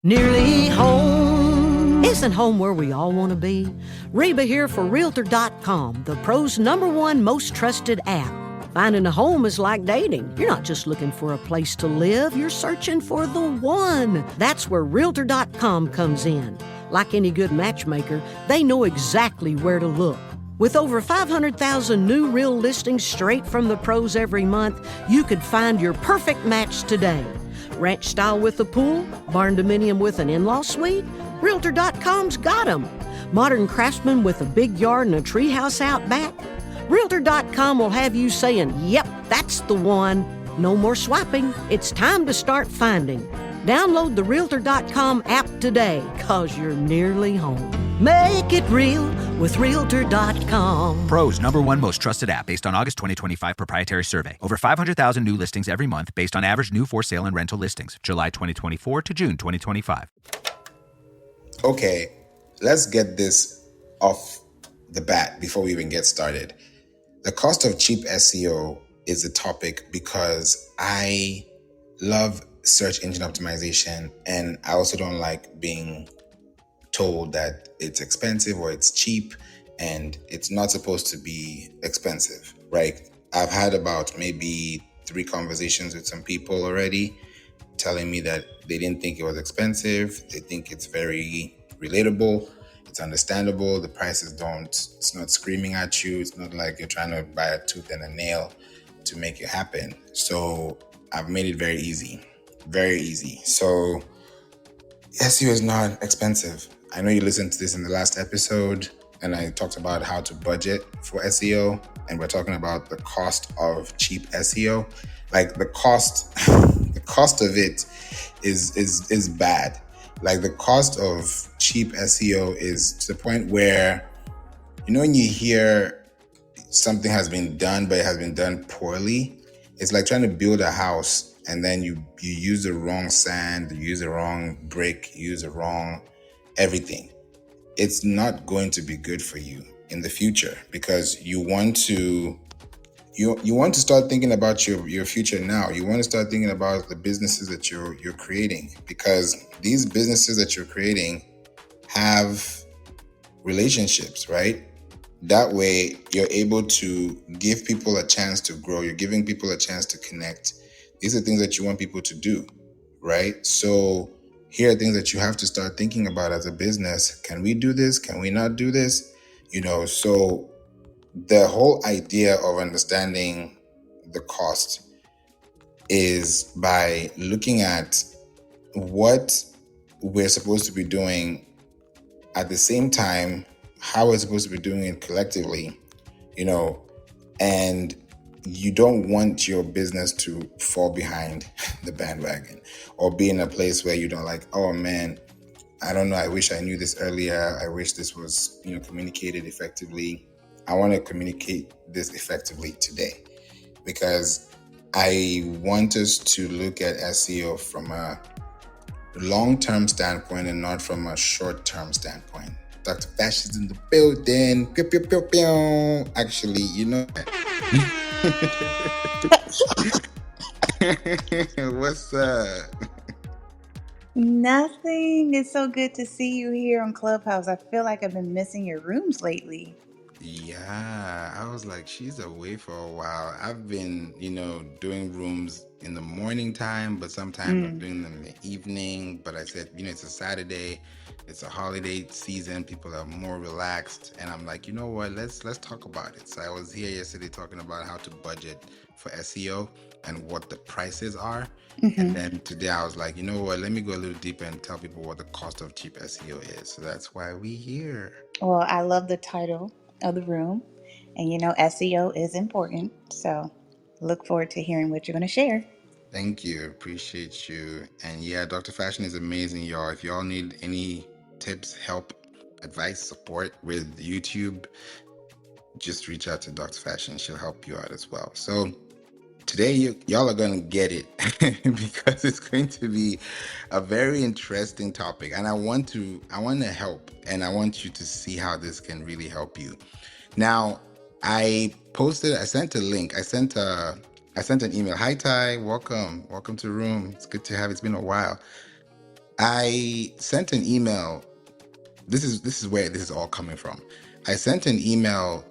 Nearly home. Isn't home where we all want to be? Reba here for Realtor.com, the pros' #1 most trusted app. Finding a home is like dating. You're not just looking for a place to live, you're searching for the one. That's where Realtor.com comes in. Like any good matchmaker, they know exactly where to look. With over 500,000 new real listings straight from the pros every month, you could find your perfect match today. Ranch style with a pool, barn dominium with an in-law suite? Realtor.com's got 'em. Modern craftsman with a big yard and a treehouse out back? Realtor.com will have you saying, yep, that's the one. No more swiping. It's time to start finding. Download the Realtor.com app today, 'cause you're nearly home. Make it real with Realtor.com. Pros #1 most trusted app based on August 2025 proprietary survey. Over 500,000 new listings every month based on average new for sale and rental listings. July 2024 to June 2025. Okay, let's get this off the bat before we even get started. The cost of cheap SEO is a topic because I love search engine optimization, and I also don't like being told that it's expensive or it's cheap, and it's not supposed to be expensive, right? I've had about maybe 3 conversations with some people already telling me that they didn't think it was expensive. They think it's very relatable. It's understandable. The prices it's not screaming at you. It's not like you're trying to buy a tooth and a nail to make it happen. So I've made it very easy. Very easy. So SEO is not expensive. I know you listened to this in the last episode, and I talked about how to budget for SEO, and we're talking about the cost of cheap SEO. Like the cost of it is bad. Like the cost of cheap SEO is to the point where, when you hear something has been done, but it has been done poorly, it's like trying to build a house and then you use the wrong sand, you use the wrong brick, you use the wrong everything. It's not going to be good for you in the future, because you want to start thinking about your future now. You want to start thinking about the businesses that you're creating, because these businesses that you're creating have relationships, right? That way you're able to give people a chance to grow. You're giving people a chance to connect. These are things that you want people to do, right? So here are things that you have to start thinking about as a business. Can we do this? Can we not do this? So the whole idea of understanding the cost is by looking at what we're supposed to be doing at the same time, how we're supposed to be doing it collectively, and you don't want your business to fall behind the bandwagon or be in a place where you don't like, oh man, I don't know, I wish I knew this earlier. I wish this was, communicated effectively. I want to communicate this effectively today, because I want us to look at SEO from a long-term standpoint and not from a short-term standpoint. Dr. Fashion's in the building. Pew, pew, pew, pew. Actually, what's up? Nothing. It's so good to see you here on Clubhouse. I feel like I've been missing your rooms lately. Yeah, I was like, she's away for a while. I've been, doing rooms in the morning time, but sometimes I'm doing them in the evening. But I said, it's a Saturday, it's a holiday season, people are more relaxed, and I'm like, you know what? Let's talk about it. So I was here yesterday talking about how to budget for SEO and what the prices are. And then today I was like, you know what? Let me go a little deeper and tell people what the cost of cheap SEO is. So that's why we're here. Well, I love the title of the room, and SEO is important, so look forward to hearing what you're going to share. Thank you. Appreciate you. And yeah, Dr. Fashion is amazing, y'all. If y'all need any tips, help, advice, support with YouTube, just reach out to Dr. Fashion. She'll help you out as well. So today y'all are going to get it because it's going to be a very interesting topic, and I want to help, and I want you to see how this can really help you. Now, I sent a link. I sent an email. Hi Ty, welcome to the room. It's good to have you. It's been a while. I sent an email. This is where this is all coming from. I sent an email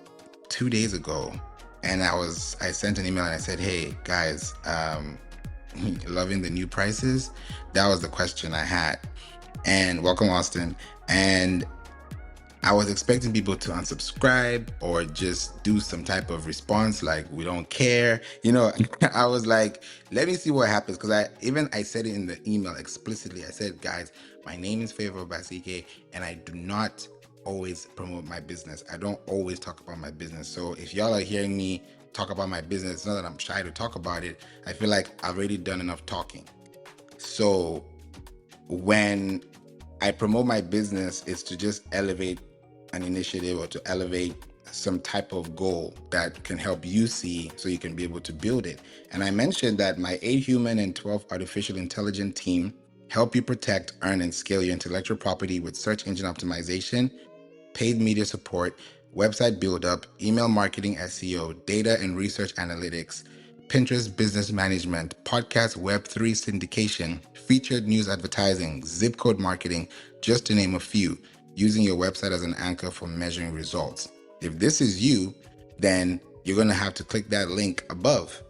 2 days ago, and I sent an email and I said, hey guys, loving the new prices? That was the question I had. And welcome, Austin. And I was expecting people to unsubscribe or just do some type of response like, we don't care. I was like, let me see what happens. Because I said it in the email explicitly. I said, guys, my name is Favour Obasi-ike, and I do not always promote my business. I don't always talk about my business. So if y'all are hearing me talk about my business, it's not that I'm shy to talk about it. I feel like I've already done enough talking. So when I promote my business, it's to just elevate an initiative or to elevate some type of goal that can help you see so you can be able to build it. And I mentioned that my 8 human and 12 artificial intelligent team help you protect, earn, and scale your intellectual property with search engine optimization, paid media support, website build-up, email marketing SEO, data and research analytics, Pinterest business management, podcast Web3 syndication, featured news advertising, zip code marketing, just to name a few, using your website as an anchor for measuring results. If this is you, then you're going to have to click that link above,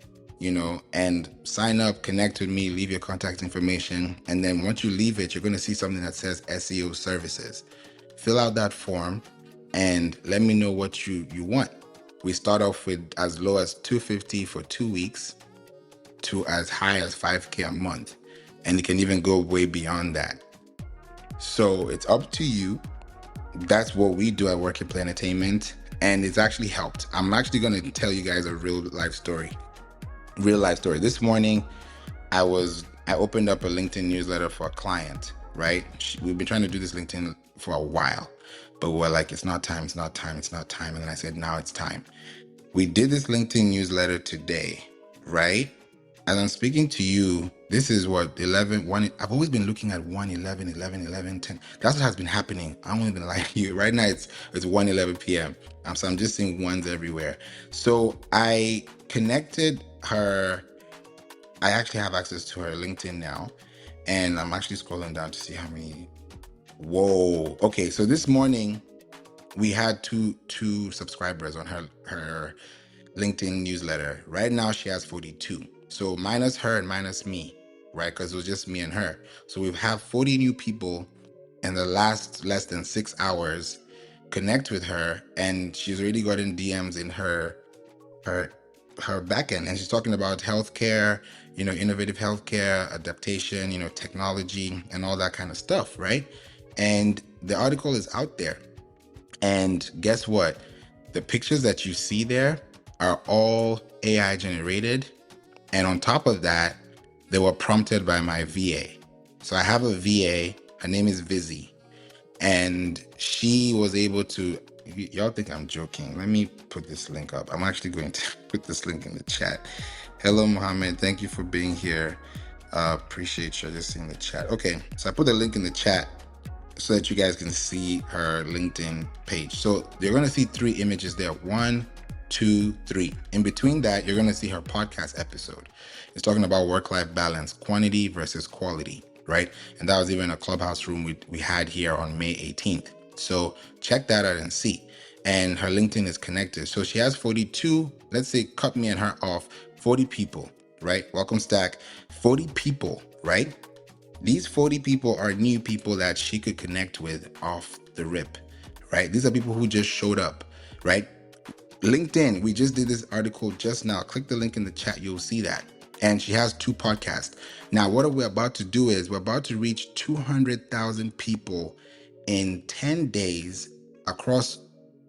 and sign up, connect with me, leave your contact information. And then once you leave it, you're going to see something that says SEO services. Fill out that form and let me know what you want. We start off with as low as $250 for 2 weeks to as high as $5K a month. And it can even go way beyond that. So it's up to you. That's what we do at Work and Play Entertainment. And it's actually helped. I'm actually going to tell you guys a real life story. This morning, I opened up a LinkedIn newsletter for a client, right? We've been trying to do this LinkedIn for a while, but we're like, it's not time. And then I said, now it's time. We did this LinkedIn newsletter today, right? As I'm speaking to you, this is what, 1. I've always been looking at 1, 11, 10. That's what has been happening. I won't even lie to you. Right now, it's 1:11 p.m. So I'm just seeing ones everywhere. So I connected her. I actually have access to her LinkedIn now. And I'm actually scrolling down to see how many. Whoa. Okay, so this morning, we had two subscribers on her LinkedIn newsletter. Right now, she has 42. So minus her and minus me, right? Because it was just me and her. So we've had 40 new people in the last less than 6 hours connect with her, and she's already gotten DMs in her backend, and she's talking about healthcare, innovative healthcare, adaptation, technology, and all that kind of stuff, right? And the article is out there. And guess what? The pictures that you see there are all AI generated. And on top of that, they were prompted by my VA. So I have a VA, her name is Vizzy. And she was able to, y'all think I'm joking. Let me put this link up. I'm actually going to put this link in the chat. Hello, Mohammed. Thank you for being here. Appreciate you. Just seeing the chat. Okay, so I put the link in the chat so that you guys can see her LinkedIn page. So you're going to see 3 images there. 1, 2, 3. In between that, you're going to see her podcast episode. It's talking about work-life balance, quantity versus quality, right? And that was even a clubhouse room we had here on May 18th. So check that out and see. And her LinkedIn is connected. So she has 42, let's say cut me and her off, 40 people, right? Welcome Stack. 40 people, right? These 40 people are new people that she could connect with off the rip, right? These are people who just showed up, right? LinkedIn, we just did this article just now. Click the link in the chat, you'll see that. And she has 2 podcasts. Now, what we're about to do is we're about to reach 200,000 people in 10 days across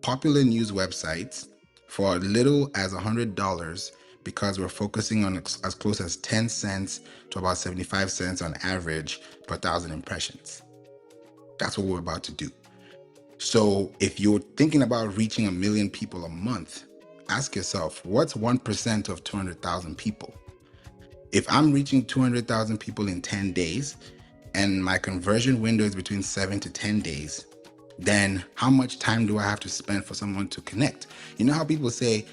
popular news websites for as little as $100, because we're focusing on as close as 10 cents to about 75 cents on average per 1,000 impressions. That's what we're about to do. So if you're thinking about reaching 1 million people a month, ask yourself, what's 1% of 200,000 people? If I'm reaching 200,000 people in 10 days and my conversion window is between 7 to 10 days, then how much time do I have to spend for someone to connect? You know how people say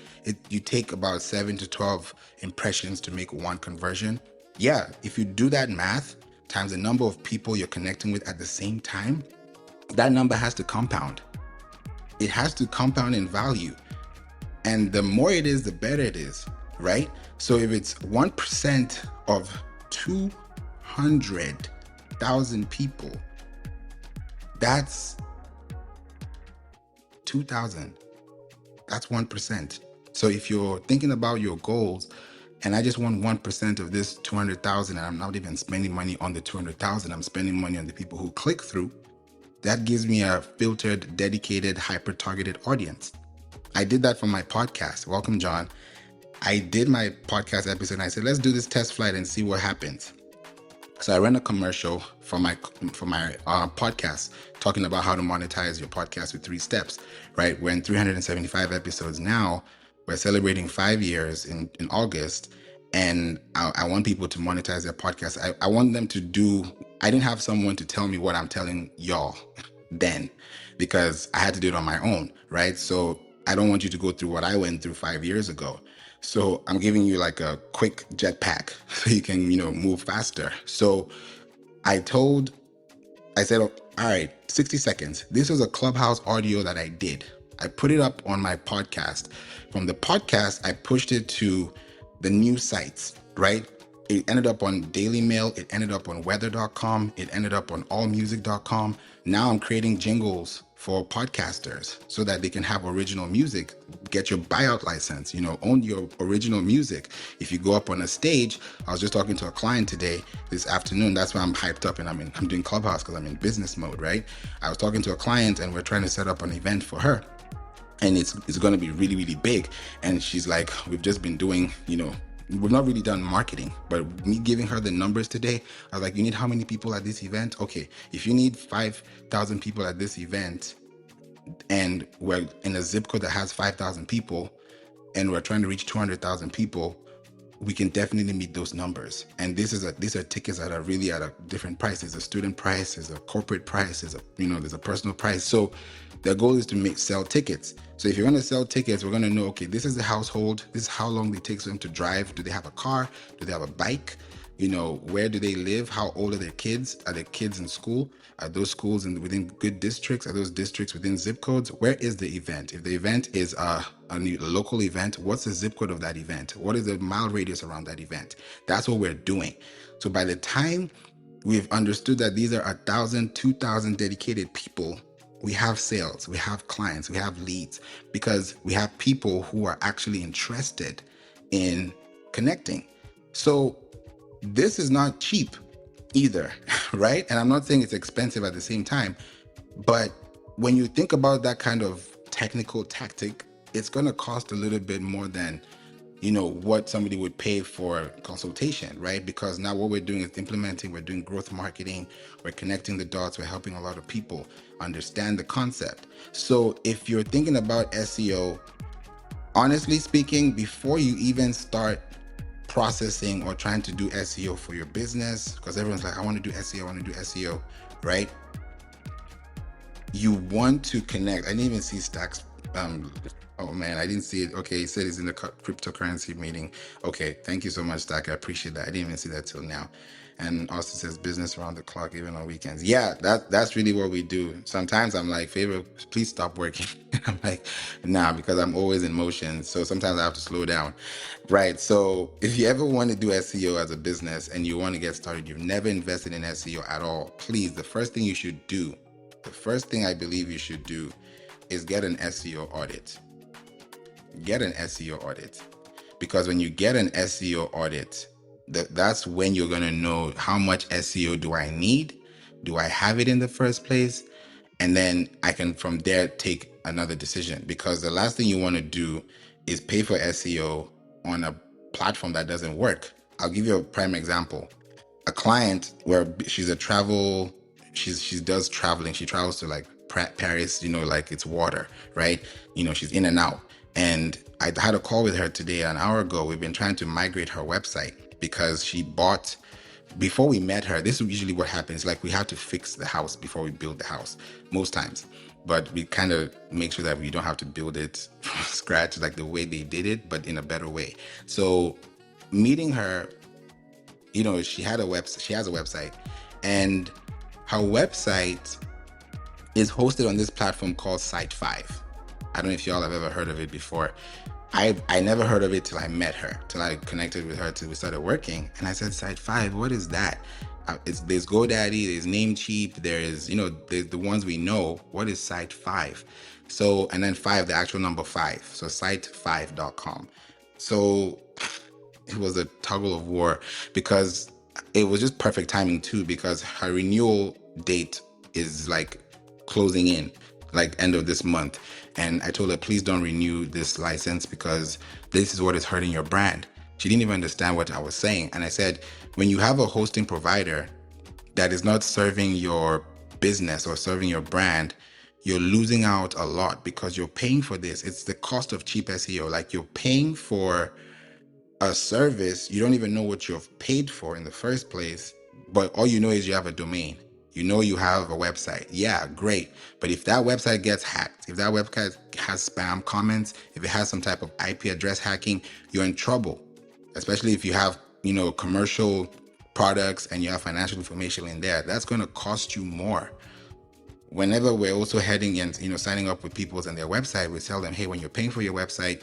you take about 7 to 12 impressions to make 1 conversion? Yeah, if you do that math, times the number of people you're connecting with at the same time, that number has to compound. It has to compound in value. And the more it is, the better it is, right? So if it's 1% of 200,000 people, that's 2,000. That's 1%. So if you're thinking about your goals, and I just want 1% of this 200,000, and I'm not even spending money on the 200,000, I'm spending money on the people who click through, that gives me a filtered, dedicated, hyper-targeted audience. I did that for my podcast. Welcome, John. I did my podcast episode and I said, let's do this test flight and see what happens. So I ran a commercial for my podcast talking about how to monetize your podcast with 3 steps, right? We're in 375 episodes now. We're celebrating 5 years in August. And I want people to monetize their podcast. I want them to do, I didn't have someone to tell me what I'm telling y'all then, because I had to do it on my own, right? So I don't want you to go through what I went through 5 years ago. So I'm giving you like a quick jetpack so you can, move faster. So I said, all right, 60 seconds. This was a Clubhouse audio that I did. I put it up on my podcast. From the podcast, I pushed it to the news sites, right? It ended up on Daily Mail. It ended up on weather.com. It ended up on allmusic.com. Now I'm creating jingles for podcasters so that they can have original music. Get your buyout license, own your original music. If you go up on a stage, I was just talking to a client today, this afternoon. That's why I'm hyped up and I'm doing Clubhouse because I'm in business mode, right? I was talking to a client and we're trying to set up an event for her. And it's going to be really, really big. And she's like, we've just been doing, we've not really done marketing, but me giving her the numbers today, I was like, you need how many people at this event? Okay, if you need 5,000 people at this event and we're in a zip code that has 5,000 people and we're trying to reach 200,000 people, we can definitely meet those numbers. And these are tickets that are really at a different price. There's a student price, there's a corporate price, there's a personal price. So the goal is to sell tickets. So if you're going to sell tickets, we're going to know, okay, this is the household. This is how long it takes them to drive. Do they have a car? Do they have a bike? Where do they live? How old are their kids? Are their kids in school? Are those schools within good districts? Are those districts within zip codes? Where is the event? If the event is a local event, what's the zip code of that event? What is the mile radius around that event? That's what we're doing. So by the time we've understood that these are 1,000, 2,000 dedicated people, we have sales, we have clients, we have leads, because we have people who are actually interested in connecting. So this is not cheap either, right? And I'm not saying it's expensive at the same time, but when you think about that kind of technical tactic, it's going to cost a little bit more than, what somebody would pay for consultation, right? Because now what we're doing is implementing, we're doing growth marketing, we're connecting the dots, we're helping a lot of people understand the concept. So if you're thinking about SEO, honestly speaking, before you even start processing or trying to do SEO for your business, because everyone's like, I want to do SEO, right? You want to connect. I didn't even see Stacks. Oh man, I didn't see it. Okay, he said he's in the cryptocurrency meeting. Okay, thank you so much, Stack. I appreciate that. I didn't even see that till now. And Austin says business around the clock, even on weekends. Yeah, that's really what we do. Sometimes I'm like, Favour, please stop working. I'm like, nah, because I'm always in motion. So sometimes I have to slow down. Right. So if you ever want to do SEO as a business and you want to get started, you've never invested in SEO at all, please, the first thing I believe you should do is get an SEO audit. Get an SEO audit, because when you get an SEO audit, that's when you're going to know how much SEO do I need? Do I have it in the first place? And then I can from there take another decision, because the last thing you want to do is pay for SEO on a platform that doesn't work. I'll give you a prime example. A client where she does traveling. She travels to like Paris, like it's water, right? She's in and out. And I had a call with her today, an hour ago. We've been trying to migrate her website because she bought, before we met her, this is usually what happens. Like, we have to fix the house before we build the house most times. But we kind of make sure that we don't have to build it from scratch, like the way they did it, but in a better way. So meeting her, she had a website. She has a website, and her website is hosted on this platform called Site 5. I don't know if y'all have ever heard of it before. I never heard of it till I met her, till I connected with her, till we started working. And I said, Site 5, what is that? There's GoDaddy, there's Namecheap, there's the ones we know. What is Site 5? So, and then 5, the actual number 5. So site5.com. So it was a tuggle of war, because it was just perfect timing too, because her renewal date is like closing in, like end of this month. And I told her, please don't renew this license, because this is what is hurting your brand. She didn't even understand what I was saying. And I said, when you have a hosting provider that is not serving your business or serving your brand, you're losing out a lot, because you're paying for this. It's the cost of cheap SEO. Like, you're paying for a service you don't even know what you've paid for in the first place, but all you know is you have a domain. You have a website. Yeah, great. But if that website gets hacked, if that website has spam comments, if it has some type of IP address hacking, you're in trouble. Especially if you have, commercial products and you have financial information in there, that's going to cost you more. Whenever we're also heading and, signing up with people on their website, we tell them, hey, when you're paying for your website,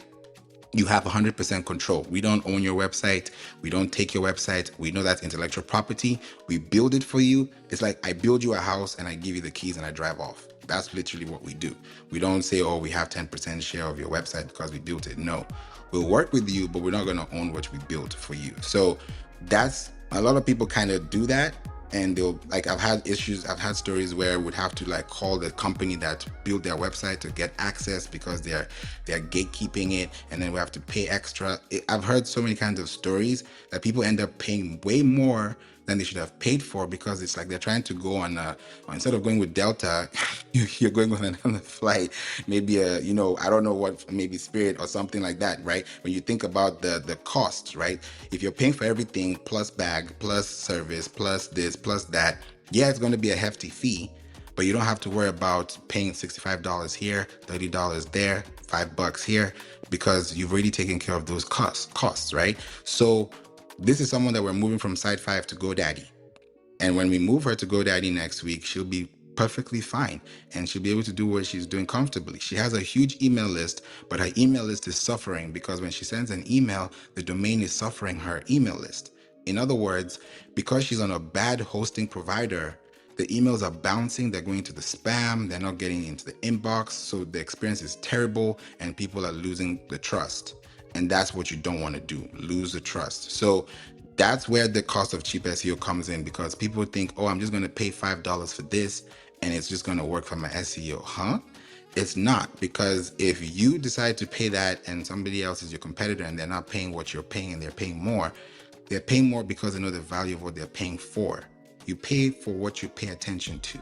you have 100% control. We don't own your website. We don't take your website. We know that's intellectual property. We build it for you. It's like I build you a house and I give you the keys and I drive off. That's literally what we do. We don't say, oh, we have 10% share of your website because we built it. No, we'll work with you, but we're not going to own what we built for you. So that's, a lot of people kind of do that. And they'll, like, I've had stories where we'd have to like call the company that built their website to get access because they're gatekeeping it, and then we have to pay extra. I've heard so many kinds of stories that people end up paying way more than they should have paid for, because it's like they're trying to go on instead of going with Delta, you're going on another flight, maybe I don't know what, maybe Spirit or something like that, right? When you think about the costs, right? If you're paying for everything plus bag, plus service, plus this, plus that, yeah, it's going to be a hefty fee, but you don't have to worry about paying $65 here, $30 there, $5 here, because you've already taken care of those costs, right? So this is someone that we're moving from Site 5 to GoDaddy. And when we move her to GoDaddy next week, she'll be perfectly fine and she'll be able to do what she's doing comfortably. She has a huge email list, but her email list is suffering because when she sends an email, the domain is suffering her email list. In other words, because she's on a bad hosting provider, the emails are bouncing, they're going to the spam, they're not getting into the inbox, so the experience is terrible and people are losing the trust. And that's what you don't want to do, lose the trust. So that's where the cost of cheap SEO comes in, because people think, oh, I'm just going to pay $5 for this and it's just going to work for my SEO. Huh? It's not, because if you decide to pay that and somebody else is your competitor and they're not paying what you're paying and they're paying more because they know the value of what they're paying for. You pay for what you pay attention to,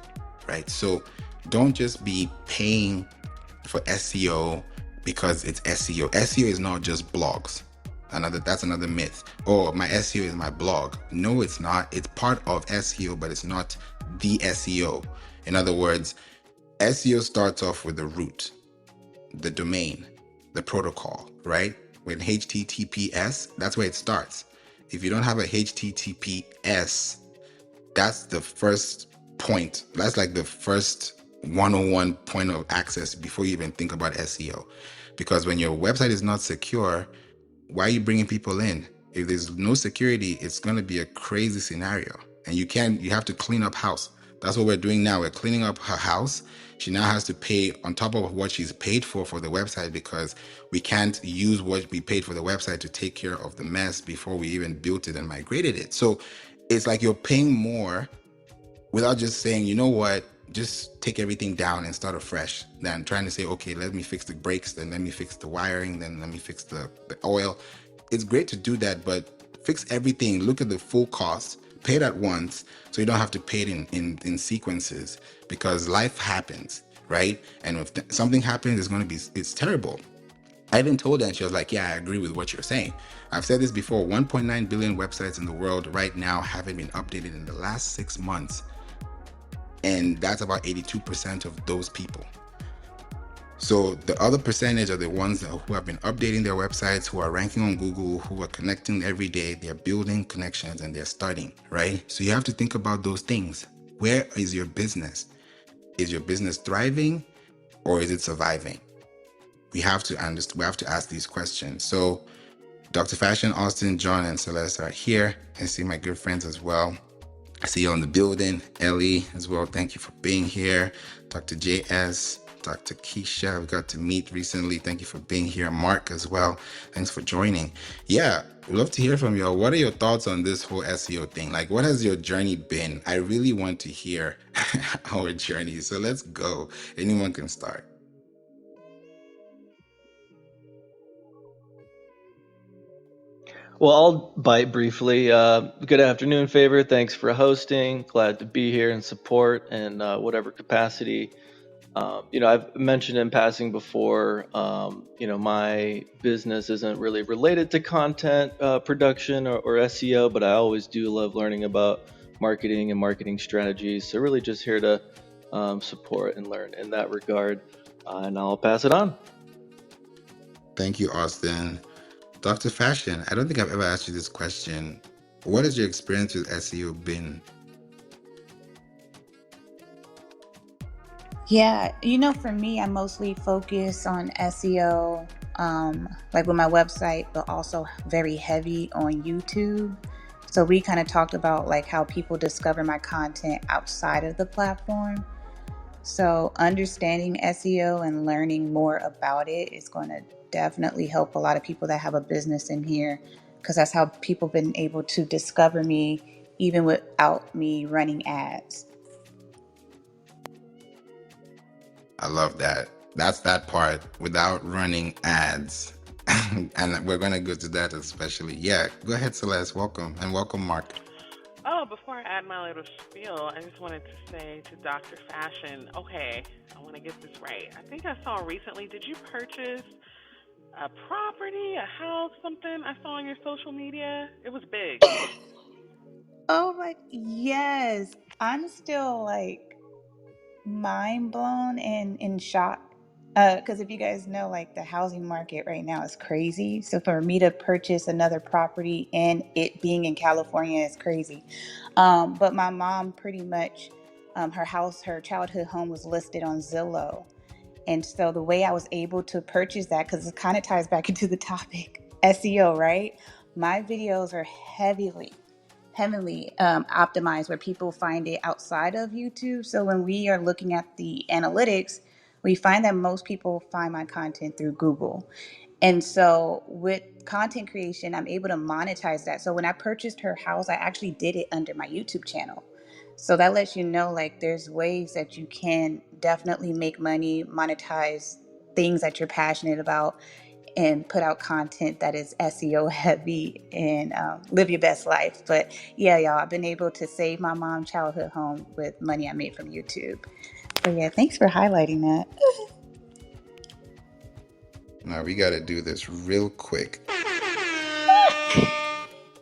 right? So don't just be paying for SEO because it's SEO. SEO is not just blogs. That's another myth. Oh, my SEO is my blog. No, it's not. It's part of SEO, but it's not the SEO. In other words, SEO starts off with the root, the domain, the protocol, right? With HTTPS, that's where it starts. If you don't have a HTTPS, that's the first point. That's like the first 101 point of access before you even think about SEO. Because when your website is not secure, why are you bringing people in? If there's no security, it's going to be a crazy scenario. And you have to clean up house. That's what we're doing now. We're cleaning up her house. She now has to pay on top of what she's paid for the website, because we can't use what we paid for the website to take care of the mess before we even built it and migrated it. So it's like you're paying more without just saying, you know what, just take everything down and start afresh, than trying to say, okay, let me fix the brakes, then let me fix the wiring, then let me fix the oil. It's great to do that, but fix everything. Look at the full cost, pay it at once, so you don't have to pay it in sequences, because life happens, right? And if something happens, it's terrible. I even told her and she was like, yeah, I agree with what you're saying. I've said this before, 1.9 billion websites in the world right now haven't been updated in the last 6 months. And that's about 82% of those people. So the other percentage are the ones who have been updating their websites, who are ranking on Google, who are connecting every day, they're building connections and they're starting, right? So you have to think about those things. Where is your business? Is your business thriving or is it surviving? We have to understand, we have to ask these questions. So Dr. Fashion, Austin, John, and Celeste are here. I see my good friends as well. I see you on the building. Ellie as well. Thank you for being here. Dr. JS, Dr. Keisha, we got to meet recently. Thank you for being here. Mark as well. Thanks for joining. Yeah, we'd love to hear from you all. What are your thoughts on this whole SEO thing? Like, what has your journey been? I really want to hear our journey. So let's go. Anyone can start. Well, I'll bite briefly. Good afternoon, Favour. Thanks for hosting. Glad to be here and support in whatever capacity. I've mentioned in passing before, my business isn't really related to content production or SEO, but I always do love learning about marketing and marketing strategies. So really just here to support and learn in that regard. And I'll pass it on. Thank you, Austin. Dr. Fashion, I don't think I've ever asked you this question. What has your experience with SEO been? Yeah, for me, I mostly focus on SEO, like with my website, but also very heavy on YouTube. So we kind of talked about like how people discover my content outside of the platform. So understanding SEO and learning more about it is going to definitely help a lot of people that have a business in here, because that's how people have been able to discover me even without me running ads. I love that. That's that part without running ads. And we're going to go to that especially. Yeah, go ahead, Celeste. Welcome. And welcome, Mark. Oh, before I add my little spiel, I just wanted to say to Dr. Fashion, okay, I want to get this right. I think I saw recently, did you purchase a property, a house, something I saw on your social media? It was big. Oh my, yes. I'm still like mind blown and in shock. Because if you guys know, like the housing market right now is crazy. So for me to purchase another property and it being in California is crazy. But my mom pretty much, her childhood home was listed on Zillow. And so the way I was able to purchase that, because it kind of ties back into the topic, SEO, right? My videos are heavily optimized where people find it outside of YouTube. So when we are looking at the analytics, we find that most people find my content through Google. And so with content creation, I'm able to monetize that. So when I purchased her house, I actually did it under my YouTube channel. So that lets you know, like, there's ways that you can definitely make money, monetize things that you're passionate about, and put out content that is SEO heavy and live your best life. But yeah, y'all, I've been able to save my mom's childhood home with money I made from YouTube. So yeah, thanks for highlighting that. Now we got to do this real quick.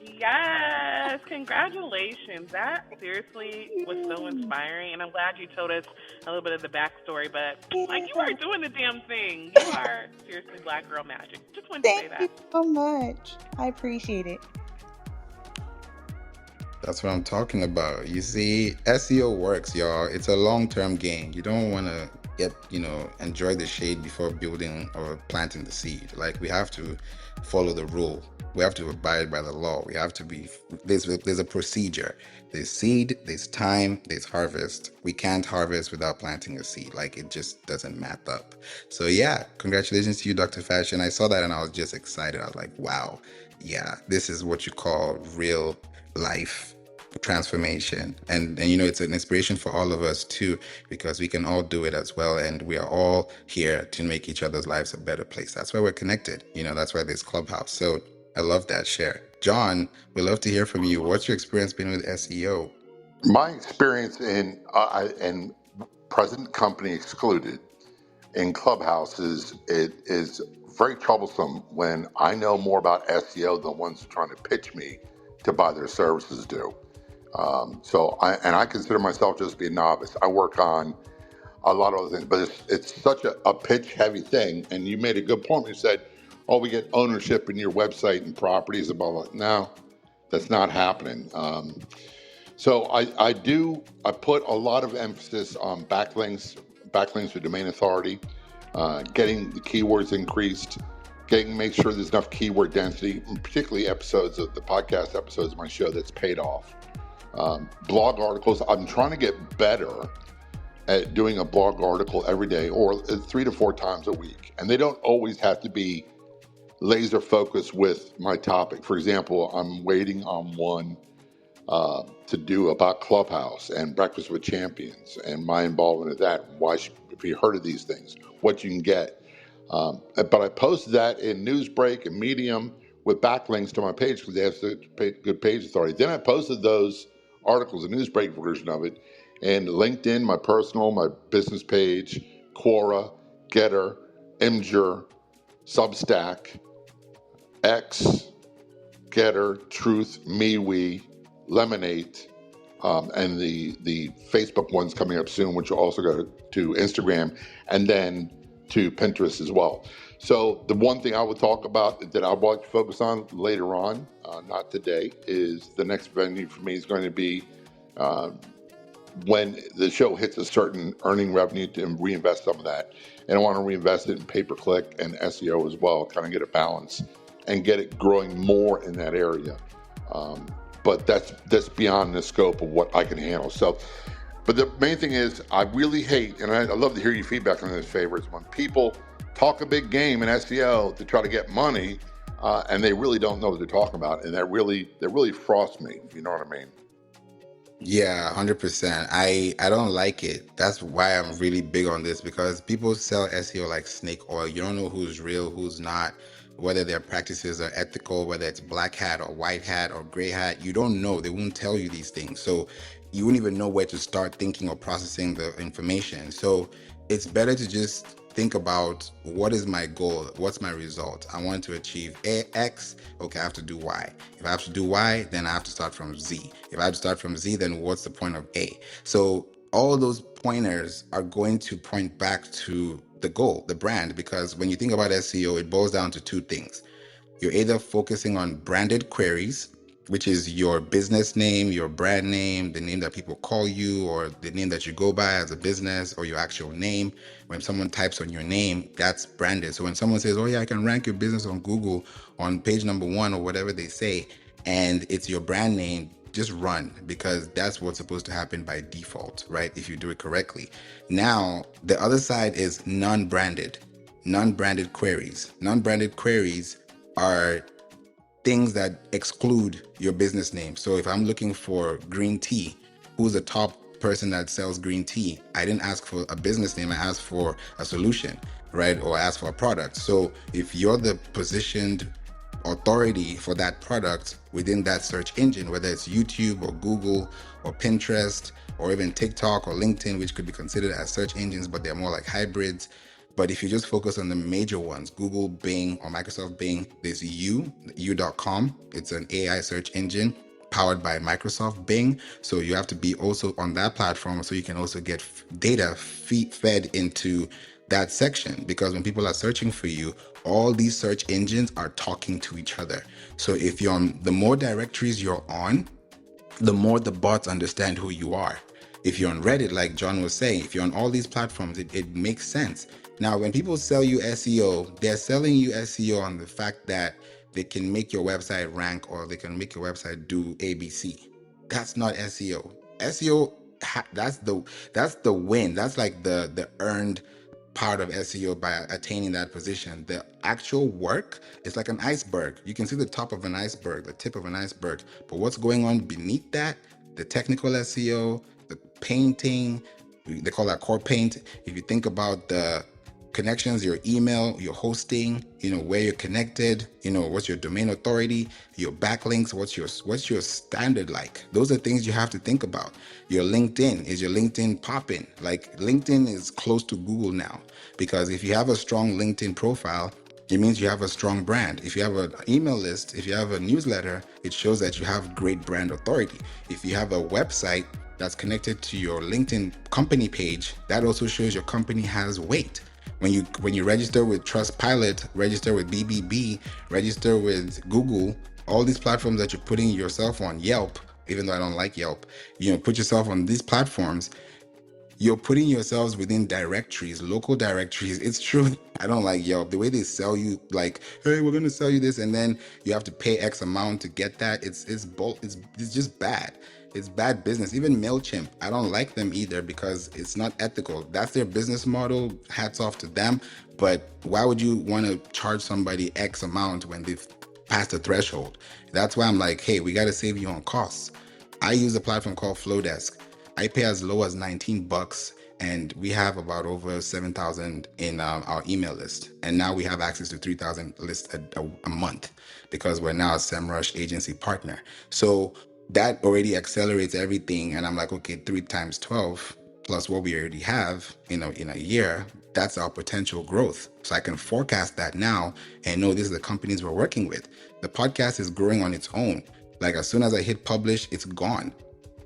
Yes, congratulations. That seriously was so inspiring, and I'm glad you told us a little bit of the backstory, but like you are doing the damn thing. You are seriously Black girl magic. Just wanted to say Thank you that. so much. I appreciate it. That's what I'm talking about. You see, SEO works, y'all. It's a long-term game. You don't want to enjoy the shade before building or planting the seed. Like, we have to follow the rule. We have to abide by the law. We have to be, there's a procedure. There's seed, there's time, there's harvest. We can't harvest without planting a seed. Like, it just doesn't map up. So yeah, congratulations to you, Dr. Fashion. I saw that and I was just excited. I was like, wow, yeah, this is what you call real life transformation. And it's an inspiration for all of us too, because we can all do it as well, and we are all here to make each other's lives a better place. That's why we're connected. That's why there's Clubhouse. So I love that share. John, we'd love to hear from you. What's your experience been with SEO? My experience in present company excluded in clubhouses, it is very troublesome when I know more about SEO than ones trying to pitch me to buy their services do. So I consider myself just to be a novice. I work on a lot of other things. But it's such a pitch heavy thing. And you made a good point. You said, "Oh, we get ownership in your website and properties and blah blah." No, that's not happening. So I put a lot of emphasis on backlinks for domain authority, getting the keywords increased, make sure there's enough keyword density, and particularly episodes of the podcast episodes of my show that's paid off. Blog articles, I'm trying to get better at doing a blog article every day or 3 to 4 times a week. And they don't always have to be laser focused with my topic. For example, I'm waiting on one to do about Clubhouse and Breakfast with Champions and my involvement in that. If you heard of these things, what you can get. But I posted that in Newsbreak and Medium with backlinks to my page because they have good page authority. Then I posted those articles, the Newsbreak version of it, and LinkedIn, my personal, my business page, Quora, Getter, Imgur, Substack, X, Getter, Truth, MeWe, Lemonade, and the Facebook one's coming up soon, which will also go to Instagram and then to Pinterest as well. So the one thing I would talk about that I want to focus on later on, not today, is the next venue for me is going to be when the show hits a certain earning revenue to reinvest some of that. And I want to reinvest it in pay-per-click and SEO as well, kind of get a balance and get it growing more in that area. But that's beyond the scope of what I can handle. So, but the main thing is I really hate, and I'd love to hear your feedback on this, favorites, when people talk a big game in SEO to try to get money, and they really don't know what they're talking about, and that really frosts me, if you know what I mean. Yeah, 100%. I don't like it. That's why I'm really big on this, because people sell SEO like snake oil. You don't know who's real, who's not, whether their practices are ethical, whether it's black hat or white hat or gray hat. You don't know. They won't tell you these things. So you wouldn't even know where to start thinking or processing the information. So it's better to just think about, what is my goal? What's my result? I want to achieve X. Okay, I have to do Y. If I have to do Y, then I have to start from Z. If I have to start from Z, then what's the point of A? So all those pointers are going to point back to the goal, the brand, because when you think about SEO, it boils down to 2 things. You're either focusing on branded queries, which is your business name, your brand name, the name that people call you, or the name that you go by as a business, or your actual name. When someone types on your name, that's branded. So when someone says, "Oh yeah, I can rank your business on Google on page number 1," or whatever they say, and it's your brand name, just run, because that's what's supposed to happen by default, right? If you do it correctly. Now, the other side is non-branded queries. Non-branded queries are things that exclude your business name. So if I'm looking for green tea, who's the top person that sells green tea? I didn't ask for a business name, I asked for a solution, right? Or I asked for a product. So if you're the positioned authority for that product within that search engine, whether it's YouTube or Google or Pinterest or even TikTok or LinkedIn, which could be considered as search engines, but they're more like hybrids. But if you just focus on the major ones, Google, Bing, or Microsoft Bing, there's u.com. It's an AI search engine powered by Microsoft Bing. So you have to be also on that platform so you can also get data fed into that section, because when people are searching for you, all these search engines are talking to each other. So if you're on, the more directories you're on, the more the bots understand who you are. If you're on Reddit, like John was saying, if you're on all these platforms, it makes sense. Now, when people sell you SEO, they're selling you SEO on the fact that they can make your website rank, or they can make your website do ABC. That's not SEO. SEO, that's the win. That's like the earned part of SEO by attaining that position. The actual work is like an iceberg. You can see the top of an iceberg, the tip of an iceberg, but what's going on beneath that, the technical SEO, the painting, they call that core paint. If you think about the connections, your email, your hosting, where you're connected, what's your domain authority, your backlinks, what's your standard like? Those are things you have to think about. Your LinkedIn, is your LinkedIn popping? Like, LinkedIn is close to Google now, because if you have a strong LinkedIn profile, it means you have a strong brand. If you have an email list, if you have a newsletter, it shows that you have great brand authority. If you have a website, that's connected to your LinkedIn company page, that also shows your company has weight. When you register with Trustpilot, register with BBB, register with Google, all these platforms that you're putting yourself on, Yelp, even though I don't like Yelp, put yourself on these platforms, you're putting yourselves within directories, local directories. It's true. I don't like Yelp. The way they sell you, like, hey, we're going to sell you this, and then you have to pay X amount to get that. It's just bad. It's bad business. Even MailChimp, I don't like them either because it's not ethical. That's their business model. Hats off to them. But why would you want to charge somebody X amount when they've passed the threshold? That's why I'm like, hey, we got to save you on costs. I use a platform called Flowdesk. I pay as low as $19, and we have about over 7,000 in our email list. And now we have access to 3,000 lists a month because we're now a SEMrush agency partner. So that already accelerates everything. And I'm like, okay, 3 times 12 plus what we already have in a year, that's our potential growth. So I can forecast that now and know these are the companies we're working with. The podcast is growing on its own. Like as soon as I hit publish, it's gone.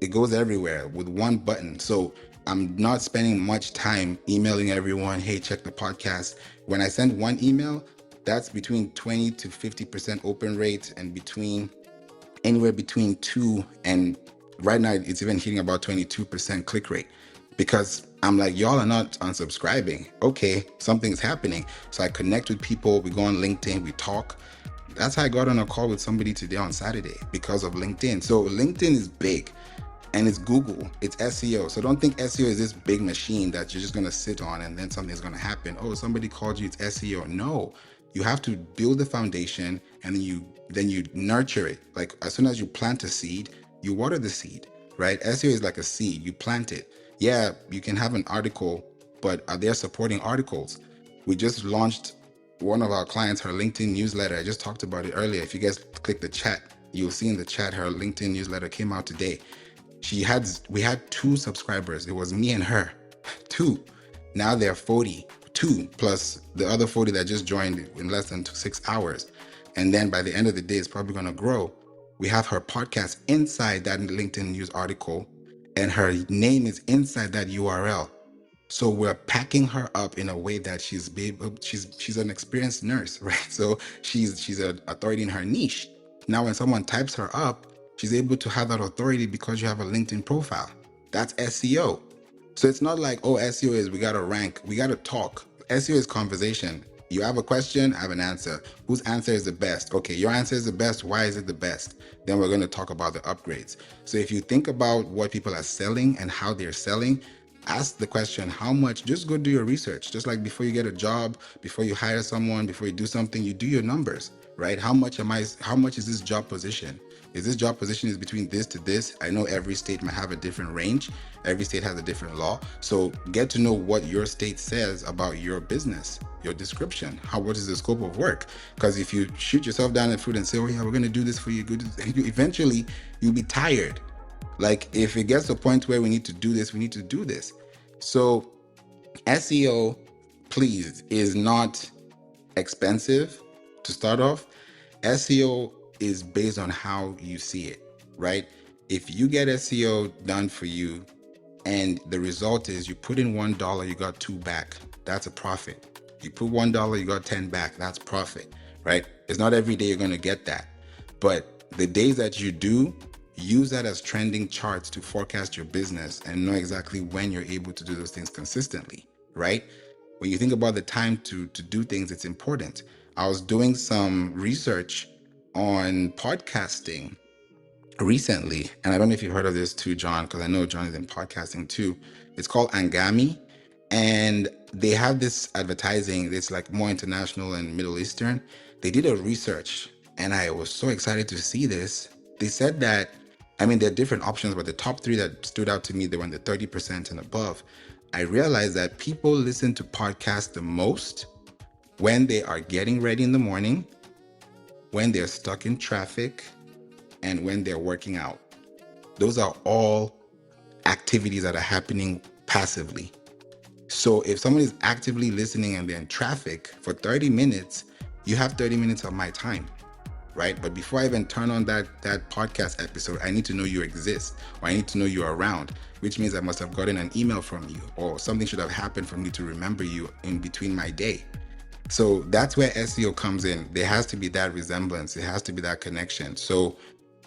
It goes everywhere with one button. So I'm not spending much time emailing everyone, hey, check the podcast. When I send one email, that's between 20 to 50% open rate and anywhere between 2 and right now it's even hitting about 22% click rate, because I'm like, y'all are not unsubscribing. Okay, something's happening. So I connect with people, we go on LinkedIn, we talk. That's how I got on a call with somebody today on Saturday because of LinkedIn. So LinkedIn is big. And it's Google, it's SEO. So don't think SEO is this big machine that you're just gonna sit on and then something's gonna happen. Oh, somebody called you, it's SEO. No, you have to build the foundation and then you nurture it. Like as soon as you plant a seed, you water the seed, right? SEO is like a seed, you plant it. Yeah, you can have an article, but are there supporting articles? We just launched one of our clients, her LinkedIn newsletter. I just talked about it earlier. If you guys click the chat, you'll see in the chat, her LinkedIn newsletter came out today. We had 2 subscribers. It was me and her, 2. Now they're 40, 2 plus the other 40 that just joined in less than 6 hours. And then by the end of the day, it's probably going to grow. We have her podcast inside that LinkedIn news article, and her name is inside that URL. So we're packing her up in a way that she's an experienced nurse, right? So she's an authority in her niche. Now, when someone types her up, she's able to have that authority because you have a LinkedIn profile. That's SEO. So it's not like, oh, SEO is we got to rank, we got to talk. SEO is conversation. You have a question, I have an answer. Whose answer is the best? Okay, your answer is the best. Why is it the best? Then we're going to talk about the upgrades. So if you think about what people are selling and how they're selling, ask the question, how much? Just go do your research. Just like before you get a job, before you hire someone, before you do something, you do your numbers, right? How much is this job position? Is this job position is between this to this? I know every state might have a different range. Every state has a different law. So get to know what your state says about your business, your description. What is the scope of work? Because if you shoot yourself down the foot and say, oh yeah, we're going to do this for you, eventually you'll be tired. Like if it gets to a point where we need to do this, we need to do this. So SEO, please, is not expensive to start off. SEO is based on how you see it, right? If you get SEO done for you and the result is you put in $1, you got 2 back, that's a profit. You put $1, you got 10 back, that's profit, right? It's not every day you're going to get that. But the days that you do, use that as trending charts to forecast your business and know exactly when you're able to do those things consistently, right? When you think about the time to do things, it's important. I was doing some research on podcasting recently, and I don't know if you've heard of this too, John, because I know John is in podcasting too. It's called Angami, and they have this advertising that's like more international and Middle Eastern. They did a research, and I was so excited to see this. They said that, there are different options, but the top 3 that stood out to me, they were in the 30% and above. I realized that people listen to podcasts the most when they are getting ready in the morning, when they're stuck in traffic, and when they're working out. Those are all activities that are happening passively. So if someone is actively listening and they're in traffic for 30 minutes, you have 30 minutes of my time. right? But before I even turn on that podcast episode, I need to know you exist, or I need to know you're around, which means I must have gotten an email from you, or something should have happened for me to remember you in between my day. So that's where SEO comes in. There has to be that resemblance. There has to be that connection. So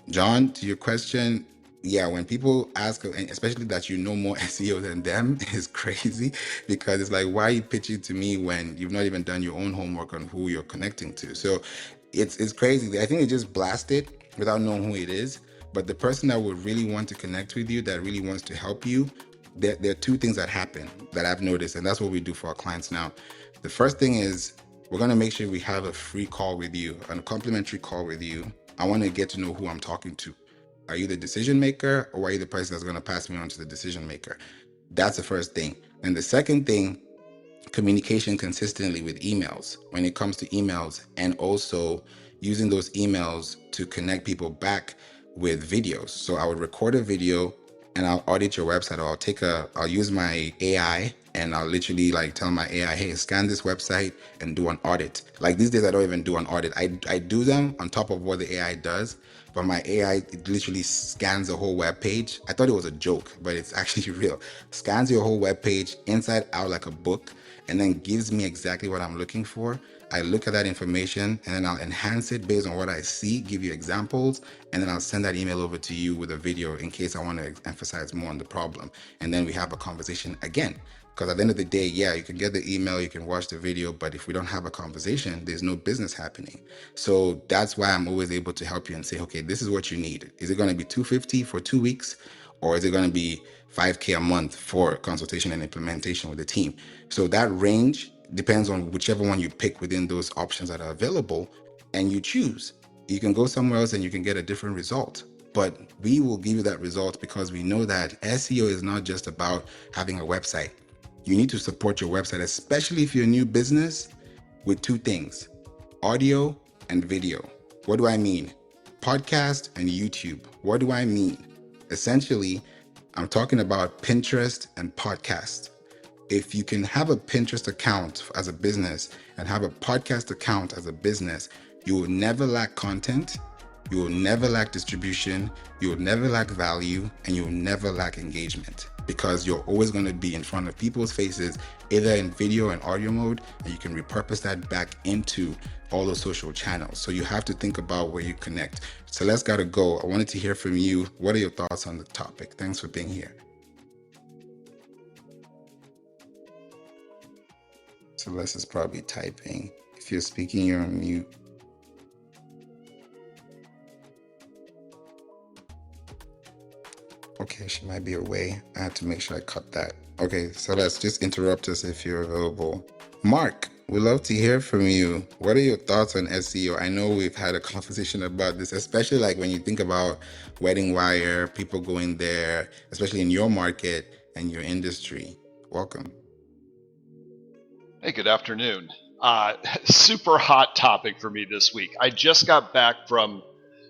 John, to your question, yeah, when people ask, and especially that you know more SEO than them, is crazy, because it's like, why are you pitching to me when you've not even done your own homework on who you're connecting to? So it's crazy. I think they just blast it without knowing who it is. But the person that would really want to connect with you, that really wants to help you, there are two things that happen that I've noticed, and that's what we do for our clients now. The first thing is we're going to make sure we have a free call with you, a complimentary call with you. I want to get to know who I'm talking to. Are you the decision maker, or are you the person that's going to pass me on to the decision maker? That's the first thing. And the second thing, communication consistently with emails, when it comes to emails, and also using those emails to connect people back with videos. So I would record a video and I'll audit your website, or I'll use my AI and I'll literally like tell my AI, hey, scan this website and do an audit. Like these days, I don't even do an audit. I do them on top of what the AI does, but my AI, it literally scans the whole web page. I thought it was a joke, but it's actually real. Scans your whole web page inside out like a book, and then gives me exactly what I'm looking for. I look at that information and then I'll enhance it based on what I see, give you examples, and then I'll send that email over to you with a video in case I want to emphasize more on the problem. And then we have a conversation again. Because at the end of the day, yeah, you can get the email, you can watch the video, but if we don't have a conversation, there's no business happening. So that's why I'm always able to help you and say, okay, this is what you need. Is it going to be $250 for 2 weeks? Or is it going to be $5K a month for consultation and implementation with the team? So that range depends on whichever one you pick within those options that are available, and you choose. You can go somewhere else and you can get a different result. But we will give you that result because we know that SEO is not just about having a website. You need to support your website, especially if you're a new business, with two things: audio and video. What do I mean? Podcast and YouTube. What do I mean? Essentially, I'm talking about Pinterest and podcast. If you can have a Pinterest account as a business and have a podcast account as a business, you will never lack content, you will never lack distribution, you will never lack value, and you will never lack engagement, because you're always going to be in front of people's faces, either in video and audio mode, and you can repurpose that back into all the social channels. So you have to think about where you connect. So let's gotta go. I wanted to hear from you. What are your thoughts on the topic? Thanks for being here. Celeste is probably typing. If you're speaking, you're on mute. Okay, she might be away. I had to make sure I cut that. Okay, Celeste, just interrupt us if you're available. Mark, we'd love to hear from you. What are your thoughts on SEO? I know we've had a conversation about this, especially like when you think about Wedding Wire, people going there, especially in your market and your industry. Welcome. Hey, good afternoon. Super hot topic for me this week. I just got back from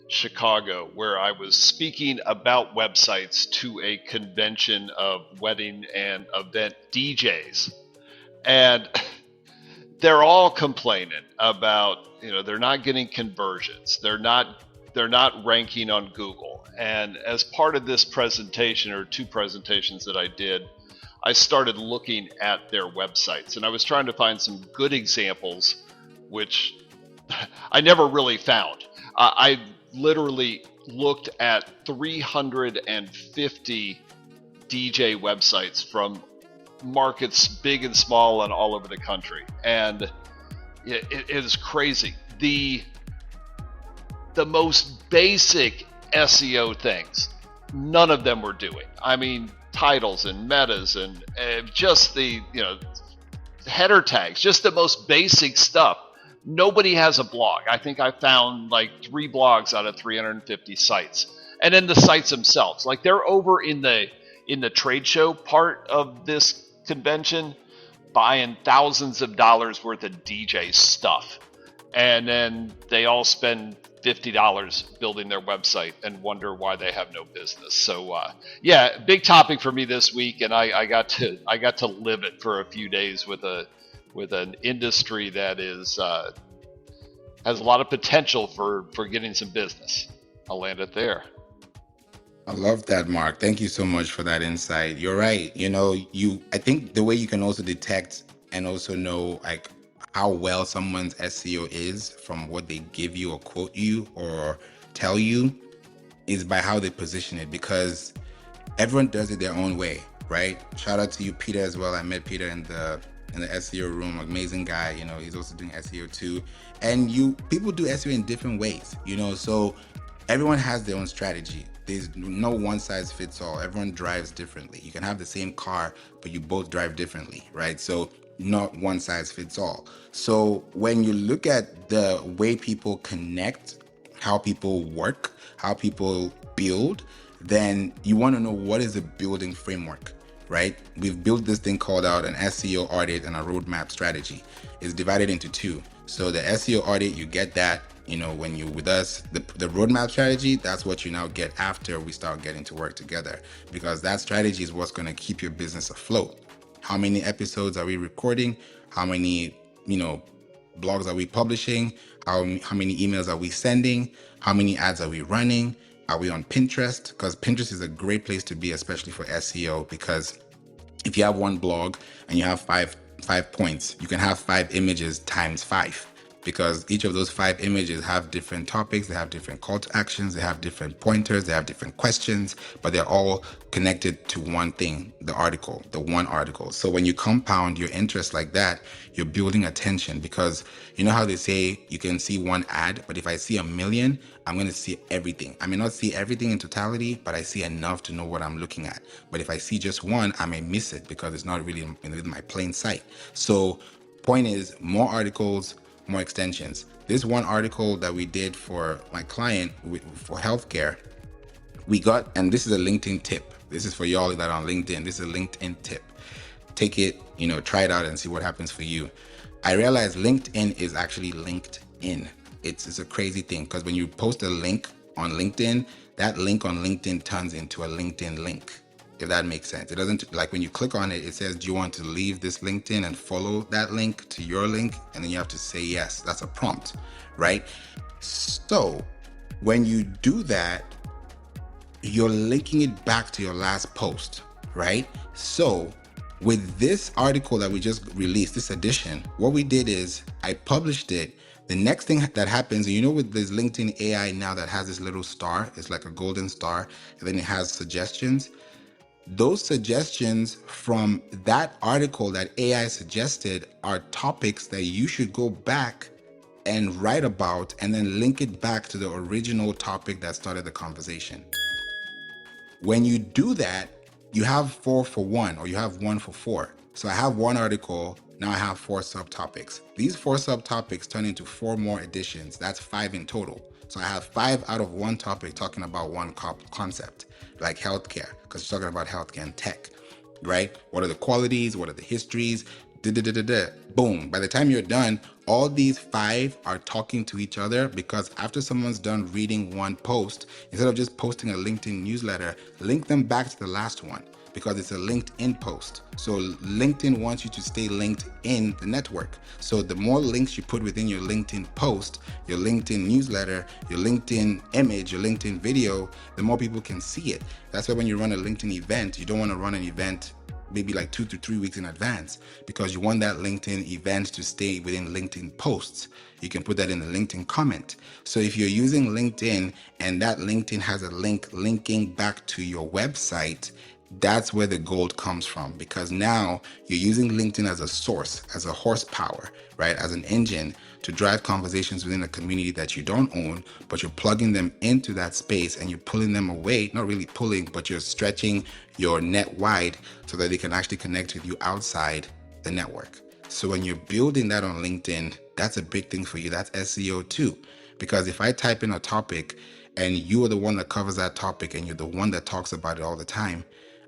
Chicago, where I was speaking about websites to a convention of wedding and event DJs. And they're all complaining about, they're not getting conversions. They're not ranking on Google. And as part of this presentation, or two presentations that I did, I started looking at their websites, and I was trying to find some good examples, which I never really found. I literally looked at 350 DJ websites from markets big and small and all over the country, and it is crazy. The most basic SEO things, none of them were doing. I mean, titles and metas and just the header tags, just the most basic stuff. Nobody has a blog. I think I found like 3 blogs out of 350 sites. And then the sites themselves, like they're over in the trade show part of this convention, buying thousands of dollars worth of DJ stuff. And then they all spend $50 building their website and wonder why they have no business. So yeah, big topic for me this week, and I got to live it for a few days with an industry that is has a lot of potential for getting some business. I'll land it there. I love that, Mark. Thank you so much for that insight. You're right. I think the way you can also detect and also know like how well someone's SEO is from what they give you or quote you or tell you is by how they position it, because everyone does it their own way, right? Shout out to you, Peter, as well. I met Peter in the SEO room. Amazing guy. He's also doing SEO too. And people do SEO in different ways, so everyone has their own strategy. There's no one size fits all. Everyone drives differently. You can have the same car, but you both drive differently, right? So not one size fits all. So when you look at the way people connect, how people work, how people build, then you want to know what is the building framework, right? We've built this thing called out an SEO audit and a roadmap strategy. It's divided into two. So the SEO audit, you get that, when you're with us. The roadmap strategy, that's what you now get after we start getting to work together, because that strategy is what's going to keep your business afloat. How many episodes are we recording? How many, blogs are we publishing? How many emails are we sending? How many ads are we running? Are we on Pinterest? Because Pinterest is a great place to be, especially for SEO, because if you have one blog and you have five points, you can have 5 images times 5, because each of those 5 images have different topics, they have different call to actions, they have different pointers, they have different questions, but they're all connected to one thing, the one article. So when you compound your interest like that, you're building attention, because you know how they say you can see one ad, but if I see 1 million, I'm going to see everything. I may not see everything in totality, but I see enough to know what I'm looking at. But if I see just one, I may miss it because it's not really in my plain sight. So point is, more articles, more extensions. This one article that we did for my client for healthcare, we got, and this is a LinkedIn tip. This is for y'all that are on LinkedIn. This is a LinkedIn tip. Take it, try it out and see what happens for you. I realized LinkedIn is actually linked in. It's a crazy thing, because when you post a link on LinkedIn, that link on LinkedIn turns into a LinkedIn link, if that makes sense. It doesn't, like when you click on it, it says, do you want to leave this LinkedIn and follow that link to your link? And then you have to say yes. That's a prompt, right? So when you do that, you're linking it back to your last post, right? So with this article that we just released, this edition, what we did is I published it. The next thing that happens, with this LinkedIn AI now that has this little star, it's like a golden star, and then it has suggestions. Those suggestions from that article that AI suggested are topics that you should go back and write about, and then link it back to the original topic that started the conversation. When you do that, you have 4 for 1, or you have 1 for 4. So I have one article, now I have 4 subtopics. These 4 subtopics turn into 4 more editions. That's 5 in total. So I have 5 out of 1 topic talking about one concept, like healthcare, because we're talking about healthcare and tech, right? What are the qualities? What are the histories? Boom. By the time you're done, all these 5 are talking to each other, because after someone's done reading one post, instead of just posting a LinkedIn newsletter, link them back to the last one, because it's a LinkedIn post. So LinkedIn wants you to stay linked in the network. So the more links you put within your LinkedIn post, your LinkedIn newsletter, your LinkedIn image, your LinkedIn video, the more people can see it. That's why when you run a LinkedIn event, you don't want to run an event maybe like 2 to 3 weeks in advance, because you want that LinkedIn event to stay within LinkedIn posts. You can put that in the LinkedIn comment. So if you're using LinkedIn and that LinkedIn has a link linking back to your website, that's where the gold comes from, because now you're using LinkedIn as a source, as a horsepower, right? As an engine to drive conversations within a community that you don't own, but you're plugging them into that space and you're pulling them away, not really pulling, but you're stretching your net wide so that they can actually connect with you outside the network. So when you're building that on LinkedIn, that's a big thing for you. That's SEO too, because if I type in a topic and you are the one that covers that topic and you're the one that talks about it all the time,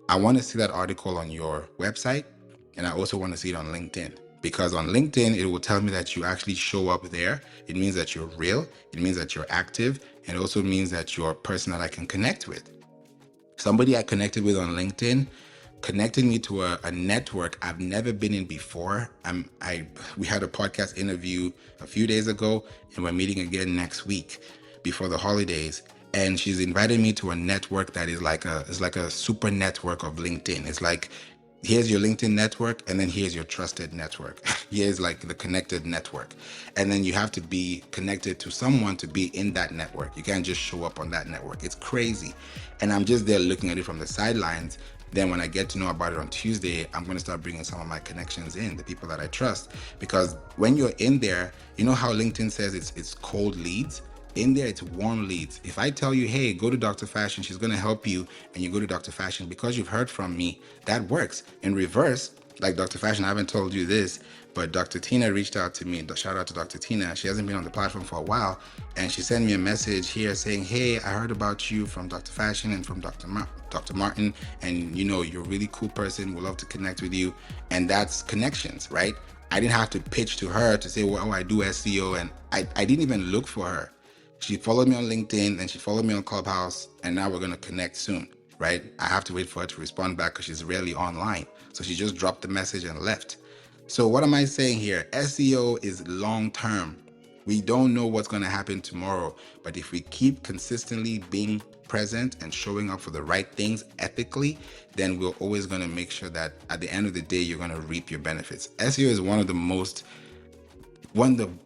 I want to see that article on your website, and I also want to see it on LinkedIn, because on LinkedIn, it will tell me that you actually show up there. It means that you're real. It means that you're active. And it also means that you're a person that I can connect with. Somebody I connected with on LinkedIn, connected me to a network I've never been in before. We had a podcast interview a few days ago, and we're meeting again next week before the holidays. And she's invited me to a network that is like a super network of LinkedIn. It's like, here's your LinkedIn network, and then here's your trusted network. Here's like the connected network. And then you have to be connected to someone to be in that network. You can't just show up on that network. It's crazy. And I'm just there looking at it from the sidelines. Then when I get to know about it on Tuesday, I'm going to start bringing some of my connections in, the people that I trust. Because when you're in there, you know how LinkedIn says it's cold leads? In there, it's warm leads. If I tell you, hey, go to Dr. Fashion, she's going to help you, and you go to Dr. Fashion because you've heard from me, that works. In reverse, like Dr. Fashion, I haven't told you this, but Dr. Tina reached out to me. Shout out to Dr. Tina. She hasn't been on the platform for a while, and she sent me a message here saying, hey, I heard about you from Dr. Fashion and from Dr. Martin, and you're a really cool person. We'd love to connect with you. And that's connections, right? I didn't have to pitch to her to say, well, I do SEO, and I didn't even look for her. She followed me on LinkedIn and she followed me on Clubhouse, and now we're going to connect soon, right? I have to wait for her to respond back because she's rarely online. So she just dropped the message and left. So what am I saying here? SEO is long term. We don't know what's going to happen tomorrow, but if we keep consistently being present and showing up for the right things ethically, then we're always going to make sure that at the end of the day, you're going to reap your benefits. SEO is one of the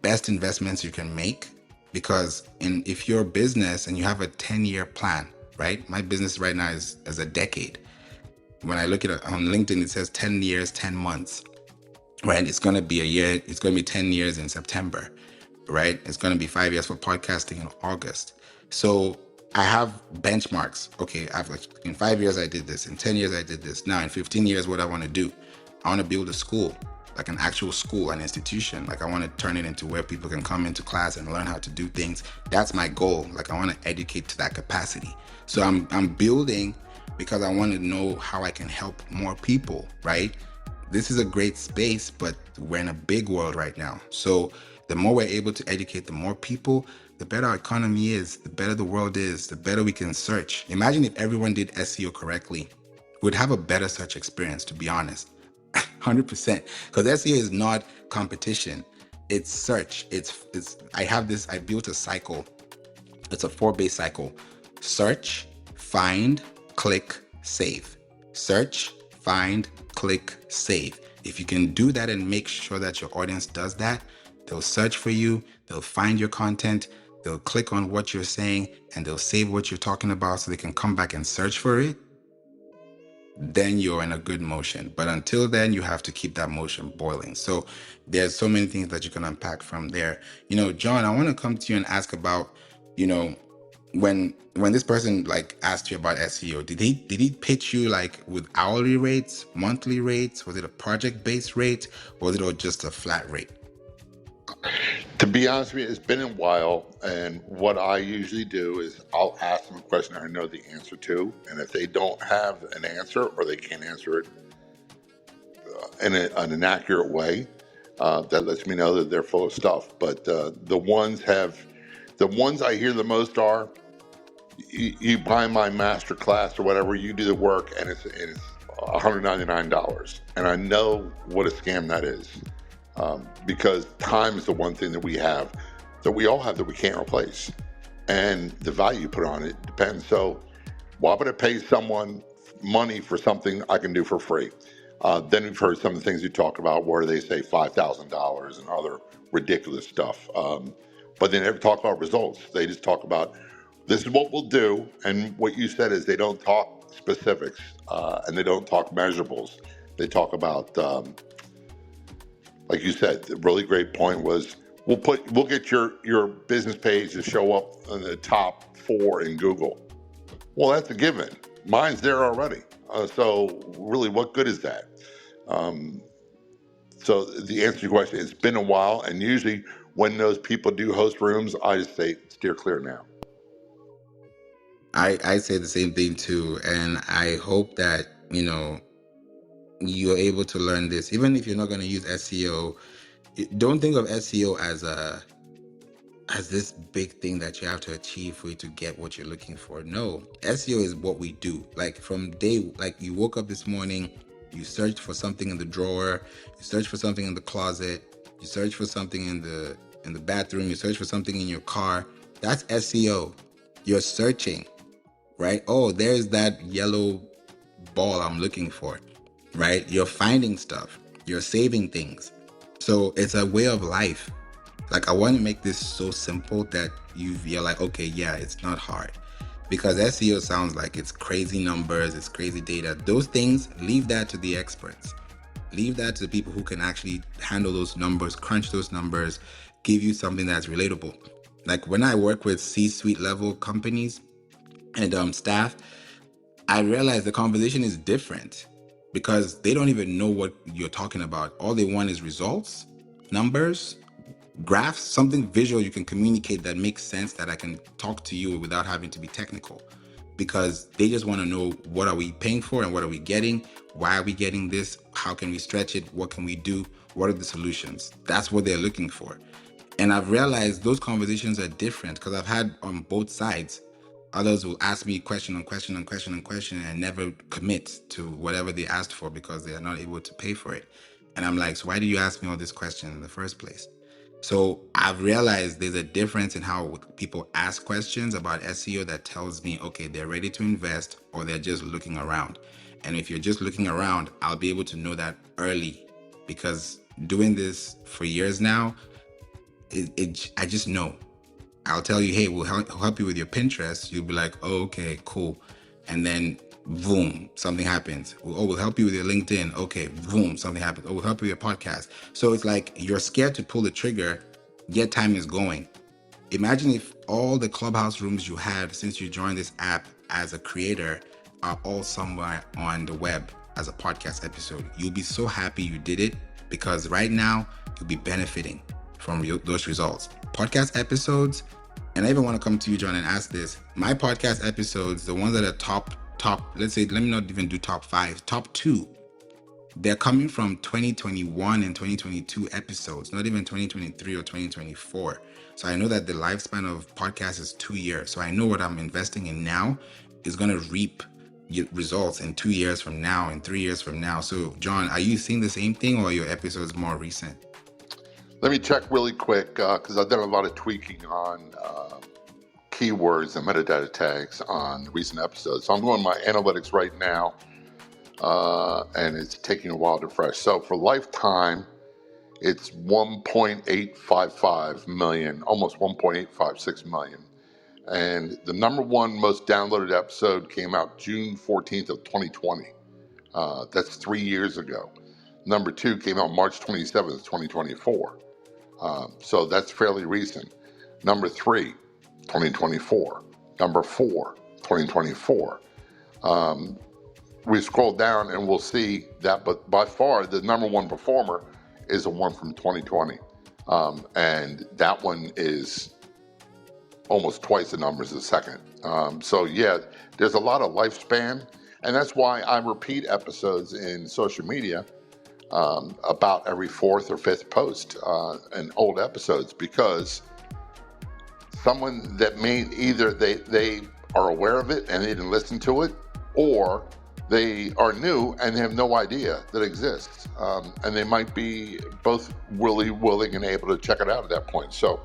best investments you can make. Because if you're a business and you have a 10-year plan, right? My business right now is a decade. When I look at it on LinkedIn, it says 10 years, 10 months, right? It's going to be a year. It's going to be 10 years in September, right? It's going to be 5 years for podcasting in August. So I have benchmarks. Okay, in 5 years, I did this. In 10 years, I did this. Now in 15 years, what I want to do? I want to build a school, like an actual school, an institution. Like I want to turn it into where people can come into class and learn how to do things. That's my goal. Like I want to educate to that capacity. So I'm building because I want to know how I can help more people, right? This is a great space, but we're in a big world right now. So the more we're able to educate the more people, the better our economy is, the better the world is, the better we can search. Imagine if everyone did SEO correctly. We'd have a better search experience, to be honest. 100%, because SEO is not competition, it's search. I built a cycle. It's a 4-base cycle: search, find, click, save. Search, find, click, save. If you can do that and make sure that your audience does that, they'll search for you, they'll find your content, they'll click on what you're saying, and they'll save what you're talking about so they can come back and search for it. Then you're in a good motion. But until then, you have to keep that motion boiling. So there's so many things that you can unpack from there. John, I want to come to you and ask about, when this person like asked you about SEO, did he pitch you like with hourly rates, monthly rates? Was it a project-based rate? Or was it just a flat rate? To be honest with you, it's been a while, and what I usually do is I'll ask them a question I know the answer to, and if they don't have an answer or they can't answer it in an inaccurate way, that lets me know that they're full of stuff. But the ones I hear the most are, you buy my masterclass or whatever, you do the work, and it's $199, and I know what a scam that is. Because time is the one thing that we all have that we can't replace. And the value you put on it depends. So why would I pay someone money for something I can do for free? Then we've heard some of the things you talk about where they say $5,000 and other ridiculous stuff. But they never talk about results. They just talk about, this is what we'll do. And what you said is they don't talk specifics and they don't talk measurables. They talk about, like you said, the really great point was, we'll get your business page to show up in the top 4 in Google. Well, that's a given. Mine's there already. So really, what good is that? So the answer to your question, it's been a while, and usually when those people do host rooms, I just say steer clear now. I say the same thing too, and I hope that you're able to learn this. Even if you're not going to use SEO, don't think of SEO as as this big thing that you have to achieve for you to get what you're looking for. No, SEO is what we do. Like from day, like you woke up this morning, you searched for something in the drawer, you search for something in the closet, you search for something in the bathroom, you search for something in your car. That's SEO. You're searching, right? Oh, there's that yellow ball I'm looking for, right? You're finding stuff, you're saving things. So it's a way of life. Like, I want to make this so simple that you're like, okay, yeah, it's not hard. Because SEO sounds like it's crazy numbers, it's crazy data. Those things, leave that to the experts. Leave that to the people who can actually handle those numbers, crunch those numbers, give you something that's relatable. Like when I work with C-suite level companies and staff, I realize the conversation is different because they don't even know what you're talking about. All they want is results, numbers, graphs, something visual you can communicate that makes sense, that I can talk to you without having to be technical, because they just want to know, what are we paying for and what are we getting? Why are we getting this? How can we stretch it? What can we do? What are the solutions? That's what they're looking for. And I've realized those conversations are different because I've had on both sides. Others will ask me question on question on question on question and never commit to whatever they asked for because they are not able to pay for it. And I'm like, so why did you ask me all this question in the first place? So I've realized there's a difference in how people ask questions about SEO that tells me, okay, they're ready to invest or they're just looking around. And if you're just looking around, I'll be able to know that early, because doing this for years now, I just know. I'll tell you, hey, we'll help you with your Pinterest. You'll be like, oh, okay, cool. And then boom, something happens. Oh, we'll help you with your LinkedIn. Okay, boom, something happens. Oh, we'll help you with your podcast. So it's like you're scared to pull the trigger, yet time is going. Imagine if all the Clubhouse rooms you had since you joined this app as a creator are all somewhere on the web as a podcast episode. You'll be so happy you did it, because right now you'll be benefiting from those results. Podcast episodes, and I even want to come to you, John, and ask this. My podcast episodes, the ones that are top, let's say, let me not even do top 5, top 2, they're coming from 2021 and 2022 episodes, not even 2023 or 2024. So I know that the lifespan of podcasts is 2 years. So I know what I'm investing in now is going to reap results in 2 years from now and 3 years from now. So John, are you seeing the same thing, or are your episodes more recent? Let me check really quick because I've done a lot of tweaking on keywords and metadata tags on recent episodes. So I'm going to my analytics right now, and it's taking a while to refresh. So for lifetime, it's 1.855 million, almost 1.856 million. And the number one most downloaded episode came out June 14th of 2020. That's 3 years ago. Number 2 came out March 27th, 2024. So that's fairly recent. Number 3, 2024. Number 4, 2024. We scroll down and we'll see that, but by far the number one performer is the one from 2020. And that one is almost twice the numbers as the second. So yeah, there's a lot of lifespan, and that's why I repeat episodes in social media about every 4th or 5th post and old episodes, because someone that may either they are aware of it and they didn't listen to it, or they are new and they have no idea that it exists, and they might be both really willing and able to check it out at that point. So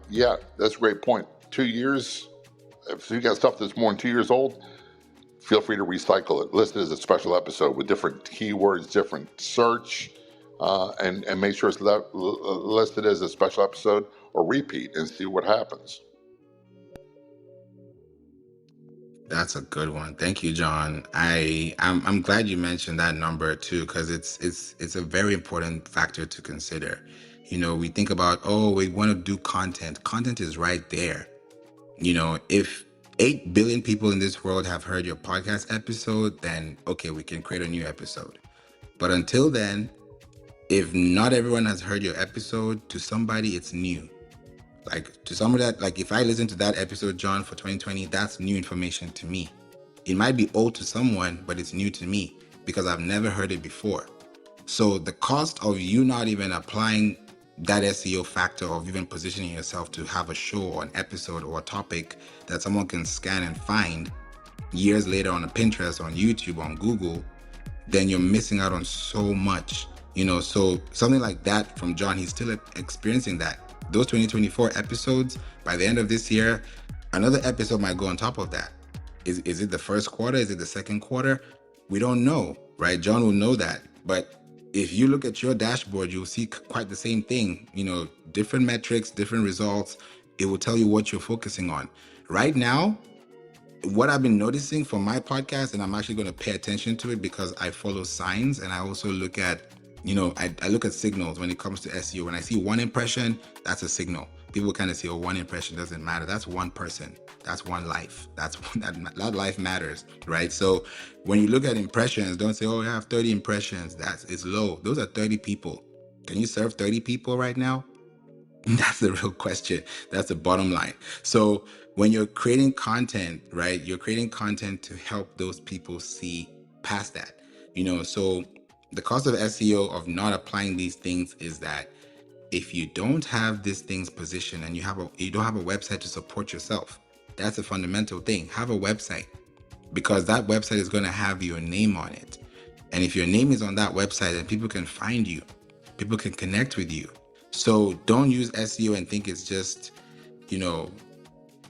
yeah, that's a great point. 2 years, if you got stuff that's more than 2 years old, feel free to recycle it. List it as a special episode with different keywords, different search, and make sure it's listed as a special episode or repeat, and see what happens. That's a good one. Thank you, John. I'm glad you mentioned that number too, because it's a very important factor to consider. You know, we think about, oh, we want to do content. Content is right there. You know, if 8 billion people in this world have heard your podcast episode, then okay, we can create a new episode. But until then, if not everyone has heard your episode, to somebody it's new. Like to somebody that, like if I listen to that episode, John, for 2020, that's new information to me. It might be old to someone, but it's new to me because I've never heard it before. So the cost of you not even applying that SEO factor of even positioning yourself to have a show or an episode or a topic that someone can scan and find years later on a Pinterest, on YouTube, on Google, then you're missing out on so much. So something like that from John, he's still experiencing that. Those 2024 episodes, by the end of this year, another episode might go on top of that. Is it the first quarter? Is it the second quarter? We don't know, right? John will know that. But if you look at your dashboard, you'll see quite the same thing. Different metrics, different results. It will tell you what you're focusing on. Right now, what I've been noticing for my podcast, and I'm actually going to pay attention to it because I follow signs, and I also look at, I look at signals when it comes to SEO. When I see one impression, that's a signal. People kind of say, one impression doesn't matter. That's one person. That's one life. That life matters, right? So when you look at impressions, don't say, I have 30 impressions. It's low. Those are 30 people. Can you serve 30 people right now? That's the real question. That's the bottom line. So when you're creating content, right, you're creating content to help those people see past that. So the cost of SEO of not applying these things is that if you don't have these things positioned and you don't have a website to support yourself, that's a fundamental thing. Have a website, because that website is going to have your name on it. And if your name is on that website, then people can find you, people can connect with you. So don't use SEO and think it's just,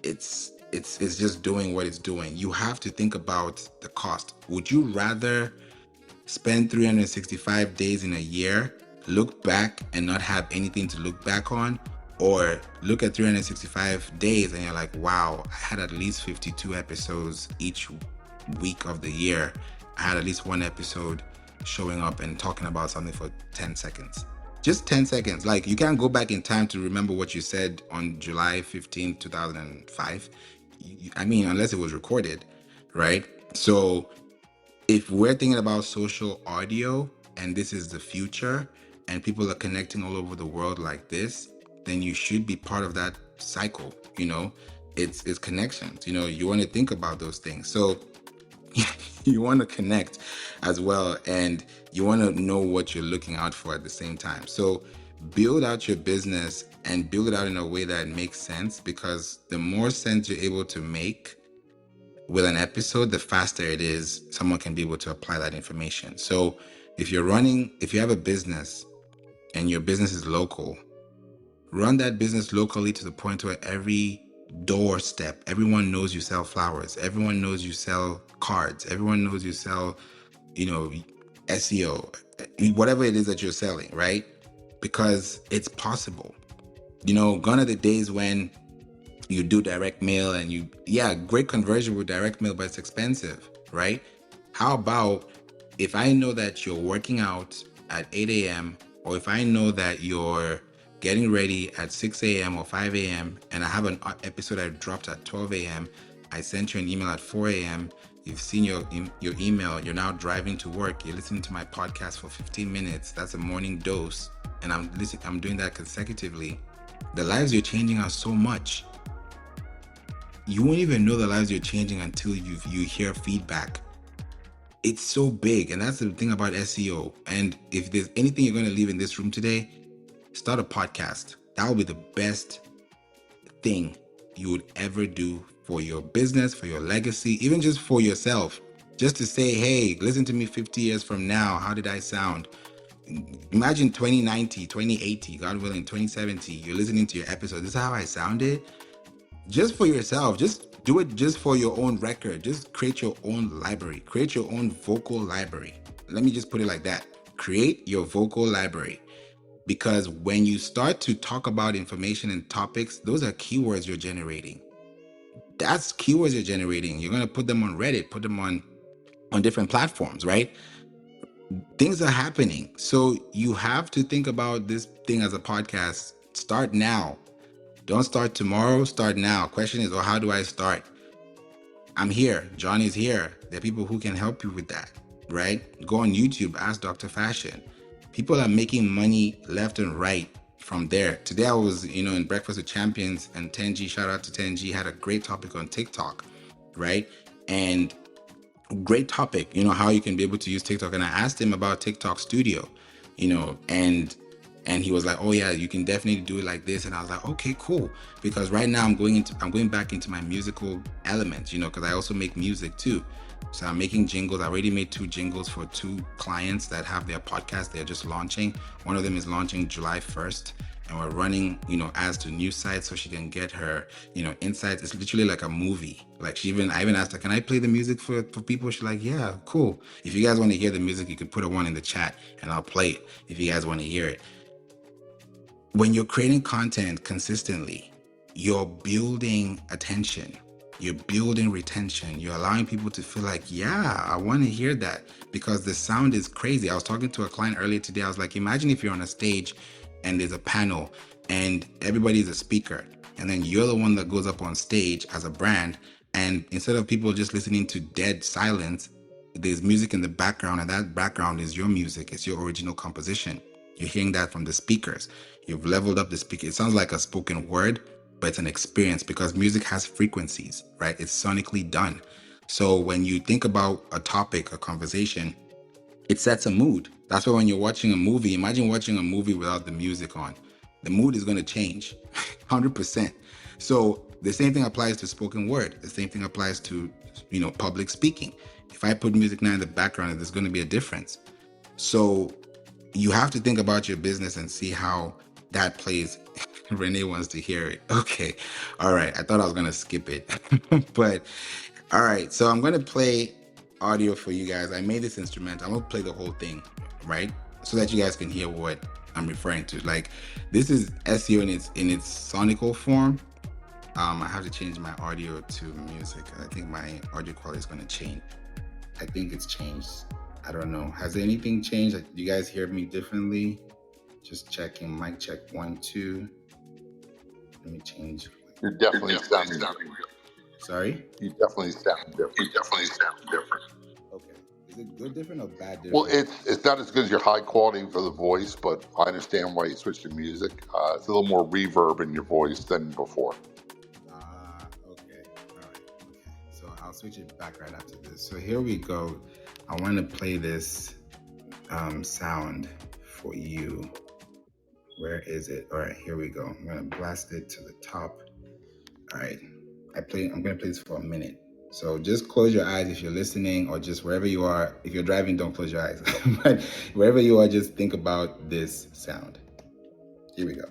it's just doing what it's doing. You have to think about the cost. Would you rather spend 365 days in a year, look back and not have anything to look back on, or look at 365 days and you're like, wow, I had at least 52 episodes each week of the year. I had at least one episode showing up and talking about something for 10 seconds. Just 10 seconds. Like, you can't go back in time to remember what you said on July 15, 2005. Unless it was recorded, right? So if we're thinking about social audio and this is the future and people are connecting all over the world like this, then you should be part of that cycle. It's connections. You want to think about those things. So you want to connect as well, and you want to know what you're looking out for at the same time. So build out your business and build it out in a way that makes sense, because the more sense you're able to make with an episode, the faster it is someone can be able to apply that information. So if you have a business and your business is local, run that business locally to the point where every doorstep, everyone knows you sell flowers, everyone knows you sell cards, everyone knows you sell, SEO, whatever it is that you're selling, right? Because it's possible. Gone are the days when you do direct mail and great conversion with direct mail, but it's expensive, right? How about if I know that you're working out at 8 a.m. or if I know that you're getting ready at 6 a.m. or 5 a.m. and I have an episode I dropped at 12 a.m. I sent you an email at 4 a.m. You've seen your email. You're now driving to work. You're listening to my podcast for 15 minutes. That's a morning dose. And I'm doing that consecutively. The lives you're changing are so much. You won't even know the lives you're changing until you hear feedback. It's so big. And that's the thing about SEO. And if there's anything you're going to leave in this room today, start a podcast. That will be the best thing you would ever do for your business, for your legacy, even just for yourself. Just to say, hey, listen to me 50 years from now. How did I sound? Imagine 2090, 2080, God willing, 2070. You're listening to your episode. This is how I sounded. Just for yourself. Just do it just for your own record. Just create your own library. Create your own vocal library. Let me just put it like that. Create your vocal library. Because when you start to talk about information and topics, those are keywords you're generating. That's keywords you're generating. You're going to put them on Reddit, put them on different platforms, right? Things are happening. So you have to think about this thing as a podcast. Start now. Don't start tomorrow. Start now. Question is, how do I start? I'm here. Johnny's here. There are people who can help you with that, right? Go on YouTube, ask Dr. Fashion. People are making money left and right from there. Today I was, in Breakfast with Champions, and 10G, shout out to 10G, had a great topic on TikTok, right? And great topic, how you can be able to use TikTok. And I asked him about TikTok Studio, and And he was like, oh yeah, you can definitely do it like this. And I was like, okay, cool. Because right now I'm going back into my musical elements, because I also make music too. So I'm making jingles. I already made 2 jingles for 2 clients that have their podcast. They're just launching. One of them is launching July 1st. And we're running, ads to new sites so she can get her, insights. It's literally like a movie. Like I even asked her, can I play the music for people? She's like, yeah, cool. If you guys want to hear the music, you can put a one in the chat and I'll play it if you guys want to hear it. When you're creating content consistently, you're building attention, you're building retention, you're allowing people to feel like, yeah, I want to hear that, because the sound is crazy. I was talking to a client earlier today. I was like, imagine if you're on a stage and there's a panel and everybody's a speaker, and then you're the one that goes up on stage as a brand, and instead of people just listening to dead silence, there's music in the background, and that background is your music. It's your original composition. You're hearing that from the speakers. You've leveled up the speaker. It sounds like a spoken word, but it's an experience, because music has frequencies, right? It's sonically done. So when you think about a topic, a conversation, it sets a mood. That's why when you're watching a movie, imagine watching a movie without the music on. The mood is going to change 100%. So the same thing applies to spoken word. The same thing applies to, public speaking. If I put music now in the background, there's going to be a difference. So you have to think about your business and see how that plays. Renee wants to hear it. Okay. All right. I thought I was going to skip it. But all right. So I'm going to play audio for you guys. I made this instrument. I'm going to play the whole thing, right? So that you guys can hear what I'm referring to. Like, this is SEO in its sonical form. I have to change my audio to music. I think my audio quality is going to change. I think it's changed. I don't know. Has anything changed? Do you guys hear me differently? Just checking. Mic check 1, 2. Let me change. You're definitely sounding different. Sorry? You definitely sound different. Okay. Is it good different or bad different? Well, it's not as good as your high quality for the voice, but I understand why you switched to music. It's a little more reverb in your voice than before. Okay. All right. Okay. So I'll switch it back right after this. So here we go. I want to play this sound for you. Where is it? All right, here we go. I'm going to blast it to the top. All right. I'm going to play this for a minute. So just close your eyes if you're listening, or just wherever you are. If you're driving, don't close your eyes. But wherever you are, just think about this sound. Here we go.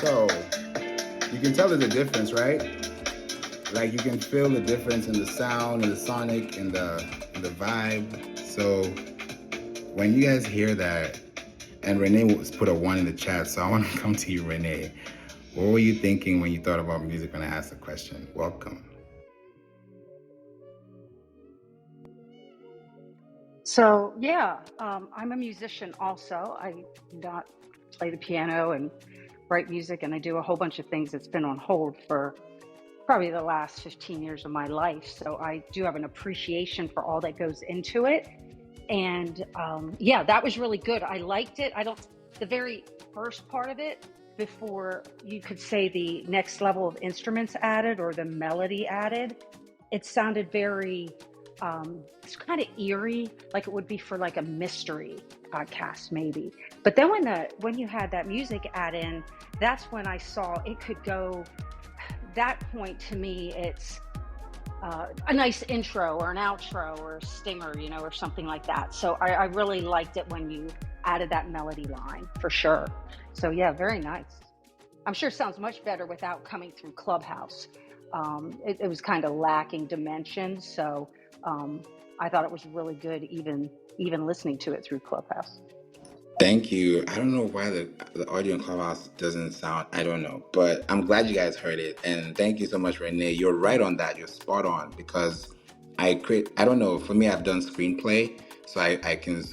So you can tell there's a difference, right? Like, you can feel the difference in the sound and the sonic and the vibe. So when you guys hear that, and Renee put a 1 in the chat, so I want to come to you, Renee. What were you thinking when you thought about music when I asked the question? Welcome. So yeah, I'm a musician also. I not play the piano and write music, and I do a whole bunch of things that's been on hold for probably the last 15 years of my life. So I do have an appreciation for all that goes into it. And yeah, that was really good. I liked it. The very first part of it, before you could say the next level of instruments added or the melody added, it sounded very, it's kind of eerie, like it would be for like a mystery. podcast maybe. But then when you had that music add in, that's when I saw it could go. That point to me, it's a nice intro or an outro or a stinger, or something like that. So I really liked it when you added that melody line, for sure. So yeah, very nice. I'm sure it sounds much better without coming through Clubhouse. It was kind of lacking dimension, so I thought it was really good even listening to it through Clubhouse. Thank you. I don't know why the audio in Clubhouse doesn't sound, I don't know, but I'm glad you guys heard it. And thank you so much, Renee. You're right on that. You're spot on, because I don't know, for me, I've done screenplay. So I can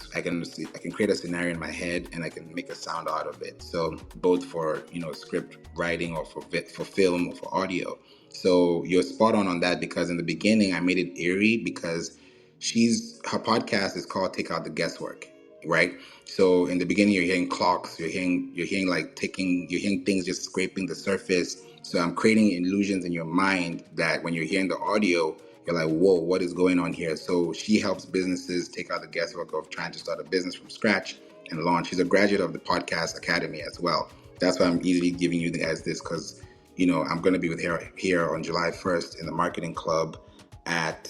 create a scenario in my head and I can make a sound out of it. So both for, script writing or for film or for audio. So you're spot on that, because in the beginning I made it eerie because her podcast is called Take Out the Guesswork, right? So in the beginning, you're hearing clocks, you're hearing like ticking, you're hearing things just scraping the surface. So I'm creating illusions in your mind that when you're hearing the audio, you're like, whoa, what is going on here? So she helps businesses take out the guesswork of trying to start a business from scratch and launch. She's a graduate of the Podcast Academy as well. That's why I'm easily giving you guys this, because, I'm going to be with her here on July 1st in the Marketing Club at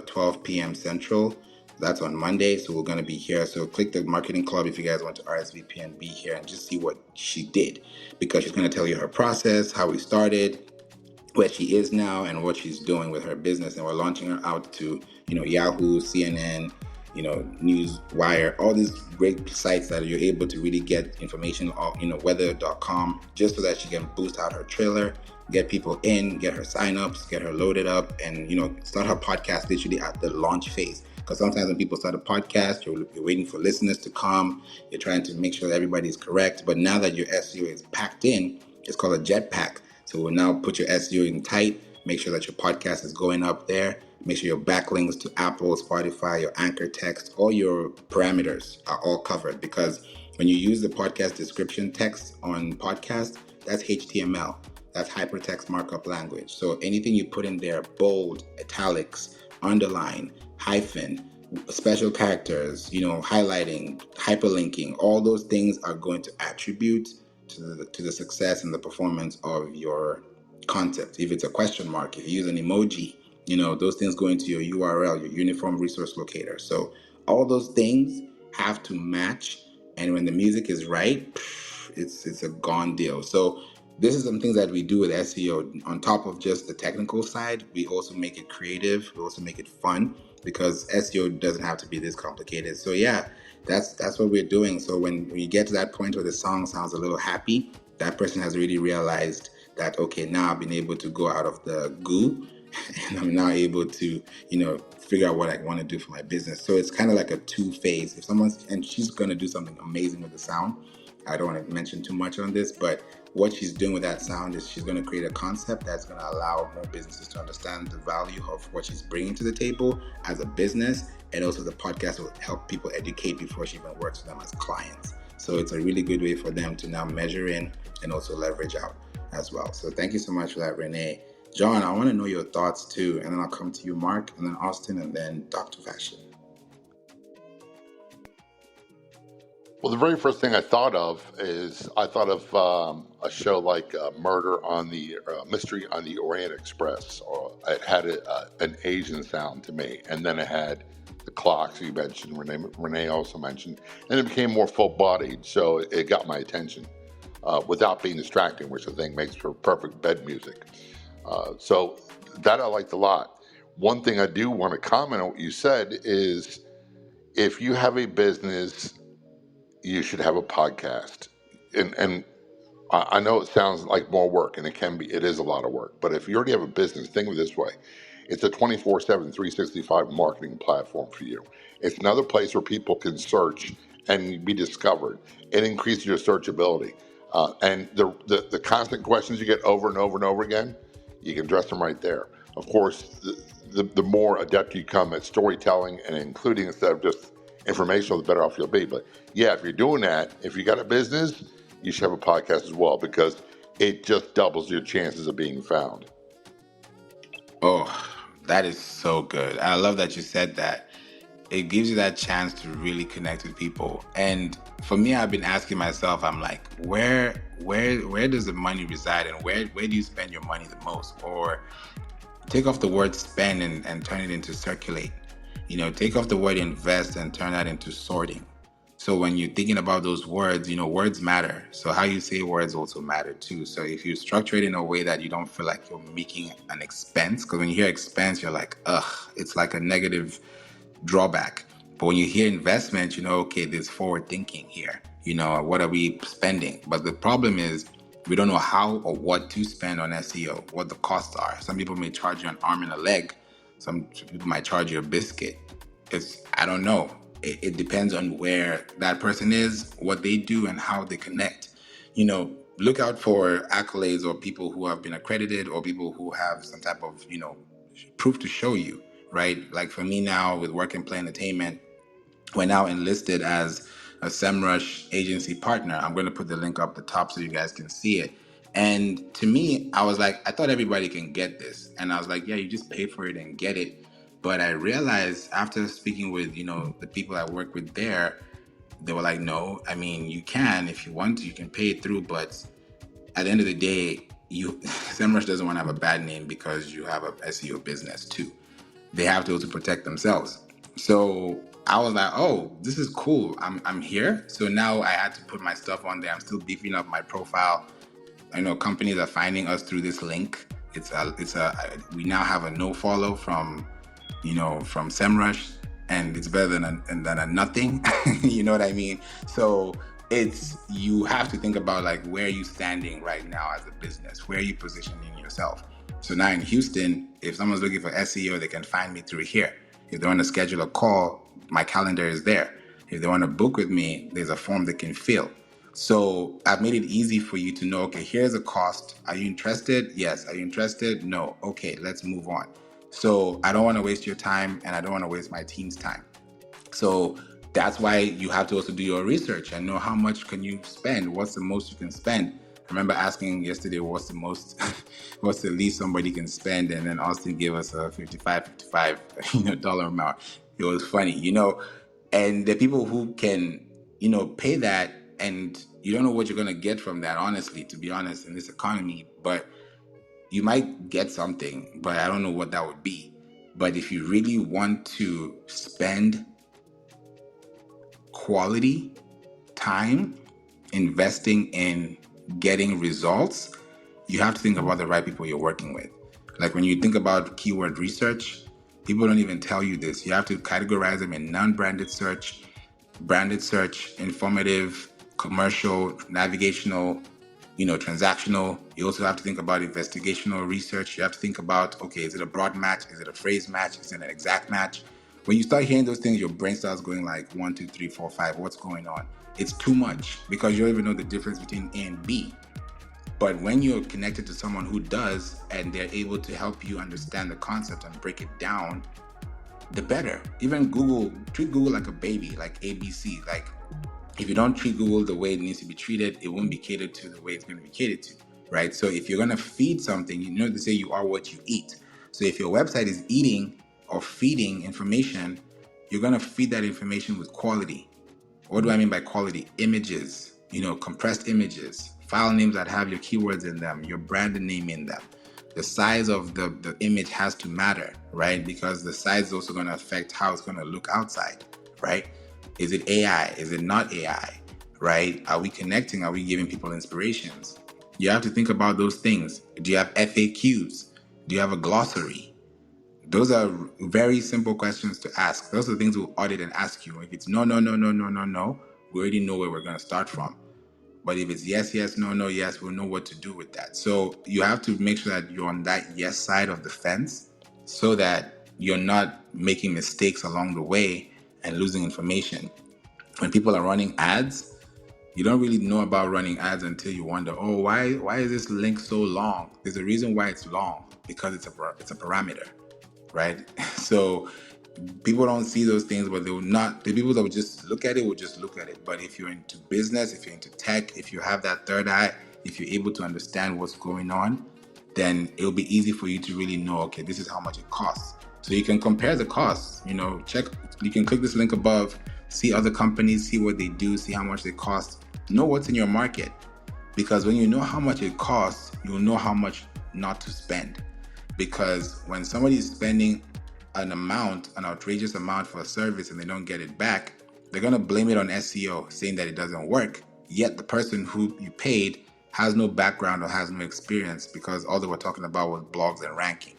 12 p.m. Central. That's on Monday, so we're going to be here. So click the Marketing Club if you guys want to RSVP and be here and just see what she did, because she's going to tell you her process, how we started, where she is now, and what she's doing with her business. And we're launching her out to, Yahoo, CNN, Newswire, all these great sites that you're able to really get information off, weather.com, just so that she can boost out her trailer, get people in, get her signups, get her loaded up, and, start her podcast literally at the launch phase. Because sometimes when people start a podcast, you're waiting for listeners to come. You're trying to make sure that everybody's correct. But now that your SEO is packed in, it's called a jetpack. So we'll now put your SEO in tight, make sure that your podcast is going up there, make sure your backlinks to Apple, Spotify, your anchor text, all your parameters are all covered. Because when you use the podcast description text on podcast, that's HTML. That's hypertext markup language. So anything you put in there, bold, italics, underline, hyphen, special characters, highlighting, hyperlinking, all those things are going to attribute to the success and the performance of your content. If it's a question mark, if you use an emoji, those things go into your URL, your uniform resource locator. So all those things have to match. And when the music is right, it's a gone deal. So this is some things that we do with SEO. On top of just the technical side, we also make it creative. We also make it fun, because SEO doesn't have to be this complicated. So yeah, that's what we're doing. So when you get to that point where the song sounds a little happy, that person has really realized that, okay, now I've been able to go out of the goo and I'm now able to, figure out what I want to do for my business. So it's kind of like a two-phase. And she's going to do something amazing with the sound. I don't want to mention too much on this, but what she's doing with that sound is she's going to create a concept that's going to allow more businesses to understand the value of what she's bringing to the table as a business. And also the podcast will help people educate before she even works with them as clients. So it's a really good way for them to now measure in and also leverage out as well. So thank you so much for that, Renee. John, I want to know your thoughts too, and then I'll come to you, Mark, and then Austin, and then Dr. Fashion. Well, the very first thing I thought of a show like Murder on the Mystery on the Orient Express. Or it had an Asian sound to me, and then it had the clocks you mentioned, Renee also mentioned, and it became more full-bodied, so it got my attention without being distracting, which I think makes for perfect bed music. So that I liked a lot. One thing I do want to comment on what you said is, if you have a business, you should have a podcast. And I know it sounds like more work, and it is a lot of work. But if you already have a business, think of it this way. It's a 24/7, 365 marketing platform for you. It's another place where people can search and be discovered. It increases your searchability. And the constant questions you get over and over and over again, you can address them right there. Of course, the more adept you become at storytelling and including instead of just informational, the better off you'll be. But yeah, if you're doing that, if you got a business, you should have a podcast as well, because it just doubles your chances of being found. Oh, that is so good. I love that you said that. it gives you that chance to really connect with people. And for me, I've been asking myself, I'm like, where does the money reside, and where do you spend your money the most? Or take off the word spend and turn it into circulate. Take off the word invest and turn that into sorting. So when you're thinking about those words, words matter. So how you say words also matter too. So if you structure it in a way that you don't feel like you're making an expense, because when you hear expense, you're like, ugh, it's like a negative drawback. But when you hear investment, okay, there's forward thinking here. What are we spending? But the problem is we don't know how or what to spend on SEO, what the costs are. Some people may charge you an arm and a leg. Some people might charge you a biscuit. I don't know. It depends on where that person is, what they do, and how they connect. Look out for accolades or people who have been accredited or people who have some type of, proof to show you, right? Like for me now with Work and Play Entertainment, we're now enlisted as a SEMrush agency partner. I'm going to put the link up the top so you guys can see it. And to me, I was like, I thought everybody can get this. And I was like, yeah, you just pay for it and get it. But I realized after speaking with, the people I work with there, they were like, no, I mean, you can, if you want to, you can pay it through. But at the end of the day, SEMrush doesn't want to have a bad name because you have a SEO business too. They have to also protect themselves. So I was like, oh, this is cool. I'm here. So now I had to put my stuff on there. I'm still beefing up my profile. I know companies are finding us through this link. We now have a no follow from SEMrush, and it's better than a nothing. You know what I mean? So you have to think about like where are you standing right now as a business? Where are you positioning yourself? So now in Houston, if someone's looking for SEO, they can find me through here. If they want to schedule a call, my calendar is there. If they want to book with me, there's a form they can fill. So I've made it easy for you to know, okay, here's a cost. Are you interested? Yes. Are you interested? No. Okay, let's move on. So I don't want to waste your time, and I don't want to waste my team's time. So that's why you have to also do your research and know how much can you spend. What's the most you can spend? I remember asking yesterday, what's the least somebody can spend? And then Austin gave us a $55 dollar amount. It was funny, and the people who can, pay that, and you don't know what you're going to get from that, honestly, to be honest, in this economy, but you might get something, but I don't know what that would be. But if you really want to spend quality time investing in getting results, you have to think about the right people you're working with. Like when you think about keyword research, people don't even tell you this. You have to categorize them in non-branded search, branded search, informative, commercial, navigational, transactional. You also have to think about investigational research. You have to think about, okay, is it a broad match? Is it a phrase match? Is it an exact match? When you start hearing those things, your brain starts going like 1, 2, 3, 4, 5. What's going on? It's too much because you don't even know the difference between A and B. But when you're connected to someone who does, and they're able to help you understand the concept and break it down, the better. Even Google, treat Google like a baby, like ABC. Like if you don't treat Google the way it needs to be treated, it won't be catered to the way it's going to be catered to, right? So if you're going to feed something, they say you are what you eat. So if your website is eating or feeding information, you're going to feed that information with quality. What do I mean by quality? Images, compressed images, file names that have your keywords in them, your branded name in them. The size of the image has to matter, right? Because the size is also going to affect how it's going to look outside, right? Is it AI? Is it not AI, right? Are we connecting? Are we giving people inspirations? You have to think about those things. Do you have FAQs? Do you have a glossary? Those are very simple questions to ask. Those are the things we'll audit and ask you. If it's no, we already know where we're going to start from. But if it's yes, no, yes, we'll know what to do with that. So you have to make sure that you're on that yes side of the fence so that you're not making mistakes along the way and losing information. When people are running ads, you don't really know about running ads until you wonder, oh, why is this link so long? There's a reason why it's long, because it's a parameter, right? So people don't see those things, but they will not. The people that would just look at it will just look at it. But if you're into business, if you're into tech, if you have that third eye, if you're able to understand what's going on, then it'll be easy for you to really know, okay, this is how much it costs. So you can compare the costs, check, you can click this link above, see other companies, see what they do, see how much they cost, know what's in your market. Because when you know how much it costs, you'll know how much not to spend. Because when somebody is spending an outrageous amount for a service and they don't get it back, they're going to blame it on SEO, saying that it doesn't work. Yet the person who you paid has no background or has no experience, because all they were talking about was blogs and ranking.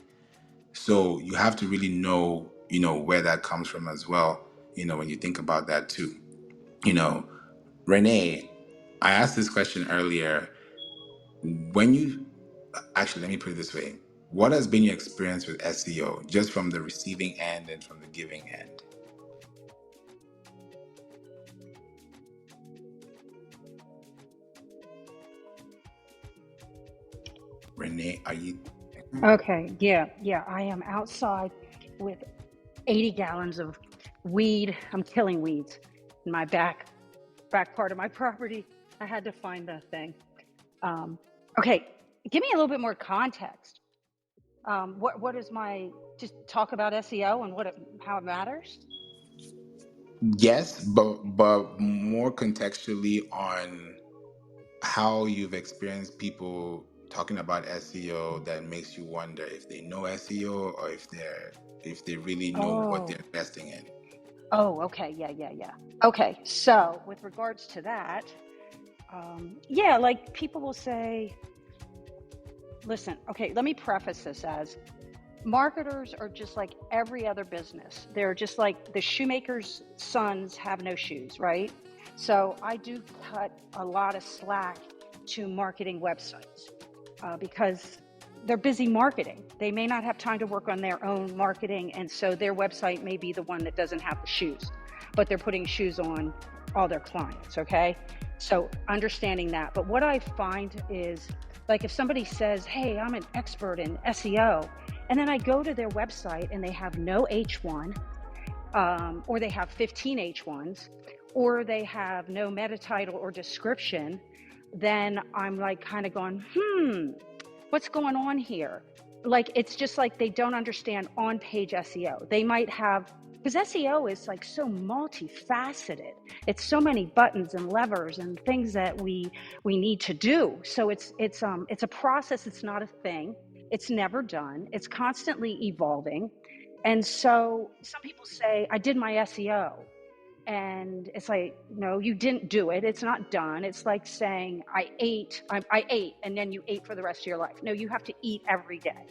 So you have to really know, where that comes from as well, when you think about that too. Renee, I asked this question earlier. Actually, let me put it this way. What has been your experience with SEO, just from the receiving end and from the giving end? Renee, are you? Okay, yeah. I am outside with 80 gallons of weed. I'm killing weeds in my back part of my property. I had to find the thing. Okay, give me a little bit more context. What is just talk about SEO and how it matters? Yes, but more contextually on how you've experienced people talking about SEO that makes you wonder if they know SEO or if they really know what they're investing in. Oh, okay. Yeah. Okay, so with regards to that, like people will say, listen, okay, let me preface this as marketers are just like every other business. They're just like the shoemaker's sons have no shoes, right? So I do cut a lot of slack to marketing websites because they're busy marketing. They may not have time to work on their own marketing, and so their website may be the one that doesn't have the shoes, but they're putting shoes on all their clients, okay? So understanding that. But what I find is, like, if somebody says, hey, I'm an expert in SEO, and then I go to their website and they have no H1, or they have 15 H1s, or they have no meta title or description, then I'm like kind of going, what's going on here? Like, it's just like they don't understand on-page SEO. They might have, because SEO is like so multifaceted. It's so many buttons and levers and things that we need to do. So it's a process. It's not a thing. It's never done. It's constantly evolving. And so some people say, I did my SEO. And it's like, no, you didn't do it. It's not done. It's like saying, I ate, and then you ate for the rest of your life. No, you have to eat every day.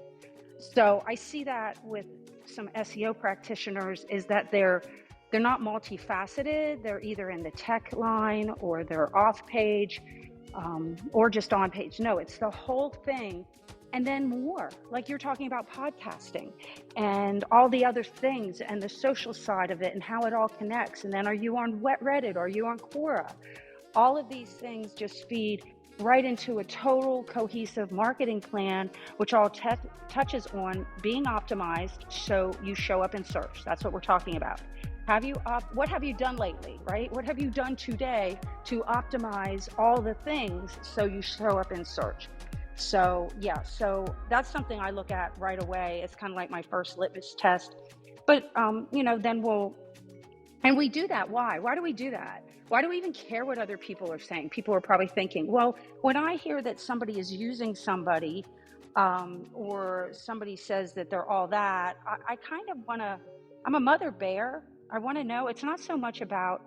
So I see that with some SEO practitioners, is that they're not multifaceted. They're either in the tech line or they're off page, or just on page. No, it's the whole thing. And then more, like you're talking about podcasting and all the other things and the social side of it and how it all connects. And then are you on Reddit? Are you on Quora? All of these things just feed right into a total cohesive marketing plan, which all touches on being optimized so you show up in search. That's what we're talking about. What have you done lately, right? What have you done today to optimize all the things so you show up in search? So so that's something I look at right away. It's kind of like my first litmus test. But then we do that. Why do we do that? Why do we even care what other people are saying? People are probably thinking, well, when I hear that somebody is using somebody, or somebody says that they're all that, I kind of want to, I'm a mother bear. I want to know, it's not so much about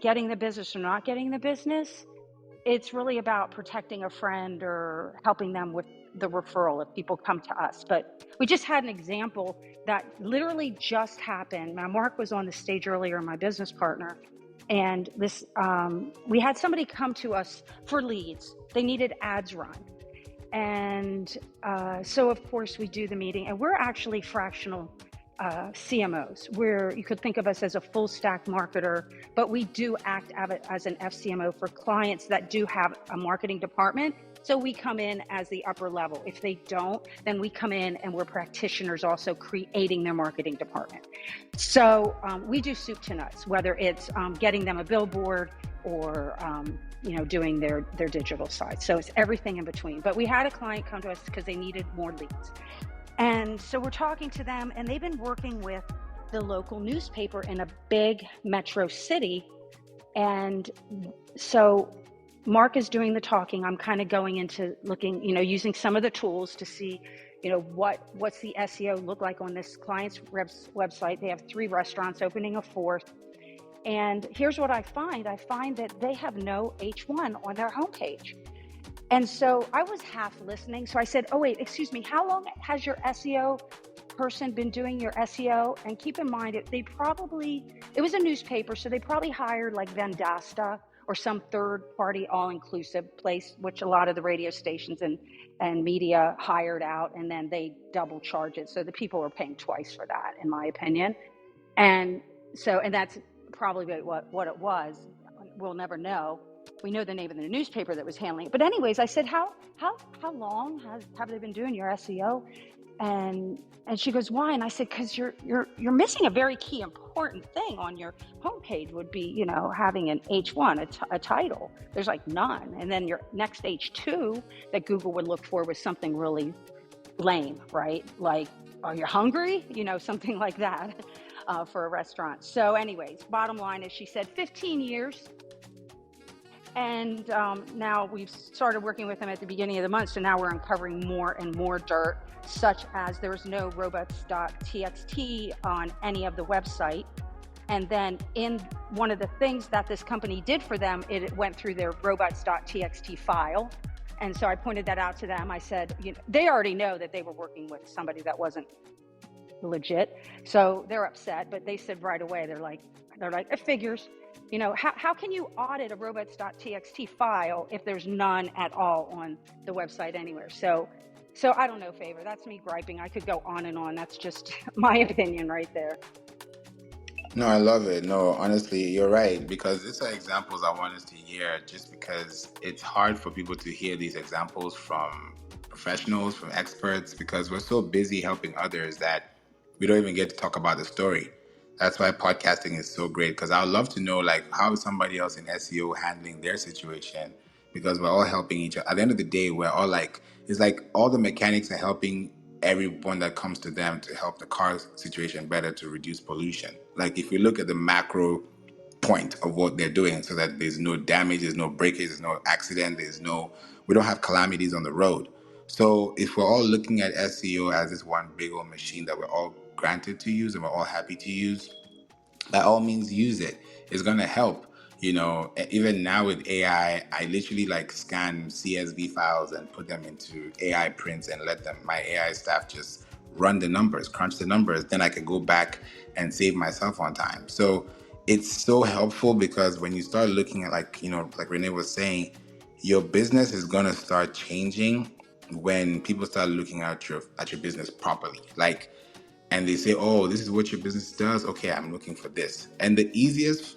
getting the business or not getting the business. It's really about protecting a friend or helping them with the referral if people come to us. But we just had an example that literally just happened. Now, Mark was on the stage earlier, my business partner, and this we had somebody come to us for leads. They needed ads run. And so, of course, we do the meeting, and we're actually fractional CMOs, where you could think of us as a full stack marketer, but we do act as an FCMO for clients that do have a marketing department. So we come in as the upper level. If they don't, then we come in and we're practitioners also creating their marketing department. So we do soup to nuts, whether it's getting them a billboard or doing their digital side. So it's everything in between. But we had a client come to us because they needed more leads. And so we're talking to them, and they've been working with the local newspaper in a big metro city. And so Mark is doing the talking. I'm kind of going into looking, using some of the tools to see, what's the SEO look like on this client's website. They have 3 restaurants, opening a 4th. And here's what I find. I find that they have no H1 on their homepage. And so I was half listening. So I said, oh, wait, excuse me, how long has your SEO person been doing your SEO? And keep in mind, it was a newspaper, so they probably hired like Vendasta or some third-party all-inclusive place, which a lot of the radio stations and media hired out, and then they double charge it. So the people were paying twice for that, in my opinion. And that's probably what it was. We'll never know. We know the name of the newspaper that was handling it. But anyways, I said, how long have they been doing your SEO? And she goes, why? And I said, because you're missing a very key important thing on your homepage would be, having an H1, a title. There's like none. And then your next H2 that Google would look for was something really lame, right? Like, are you hungry? Something like that for a restaurant. So anyways, bottom line is she said 15 years. And now we've started working with them at the beginning of the month. So now we're uncovering more and more dirt, such as there was no robots.txt on any of the website. And then in one of the things that this company did for them, it went through their robots.txt file. And so I pointed that out to them. I said, they already know that they were working with somebody that wasn't legit. So they're upset, but they said right away, they're like, it figures. How can you audit a robots.txt file if there's none at all on the website anywhere? So I don't know, Favour. That's me griping. I could go on and on. That's just my opinion right there. No, I love it. No, honestly, you're right, because these are examples I want us to hear, just because it's hard for people to hear these examples from professionals, from experts, because we're so busy helping others that we don't even get to talk about the story. That's why podcasting is so great, because I would love to know, like, how is somebody else in SEO handling their situation, because we're all helping each other. At the end of the day, we're all like, it's like all the mechanics are helping everyone that comes to them to help the car situation better, to reduce pollution. Like, if you look at the macro point of what they're doing, so that there's no damage, there's no breakage, there's no accident, we don't have calamities on the road. So if we're all looking at SEO as this one big old machine that we're all granted to use and we're all happy to use, by all means use it. It's going to help. Even now with AI, I literally scan CSV files and put them into AI prints and let my AI staff just run the numbers, crunch the numbers. Then I can go back and save myself on time. So it's so helpful, because when you start looking at like Renee was saying, your business is going to start changing when people start looking at your business properly. And they say, oh, this is what your business does. Okay, I'm looking for this. And the easiest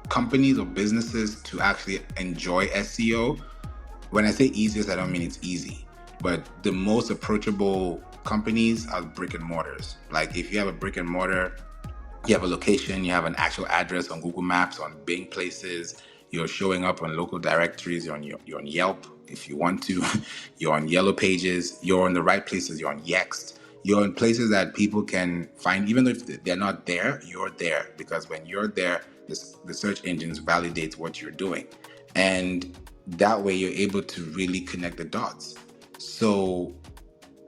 companies or businesses to actually enjoy SEO, when I say easiest, I don't mean it's easy, but the most approachable companies are brick and mortars. Like, if you have a brick and mortar, you have a location, you have an actual address on Google Maps, on Bing Places, you're showing up on local directories, you're on Yelp if you want to, you're on Yellow Pages, you're on the right places, you're on Yext, you're in places that people can find. Even if they're not there, you're there, because when you're there, the search engines validate what you're doing. And that way you're able to really connect the dots. So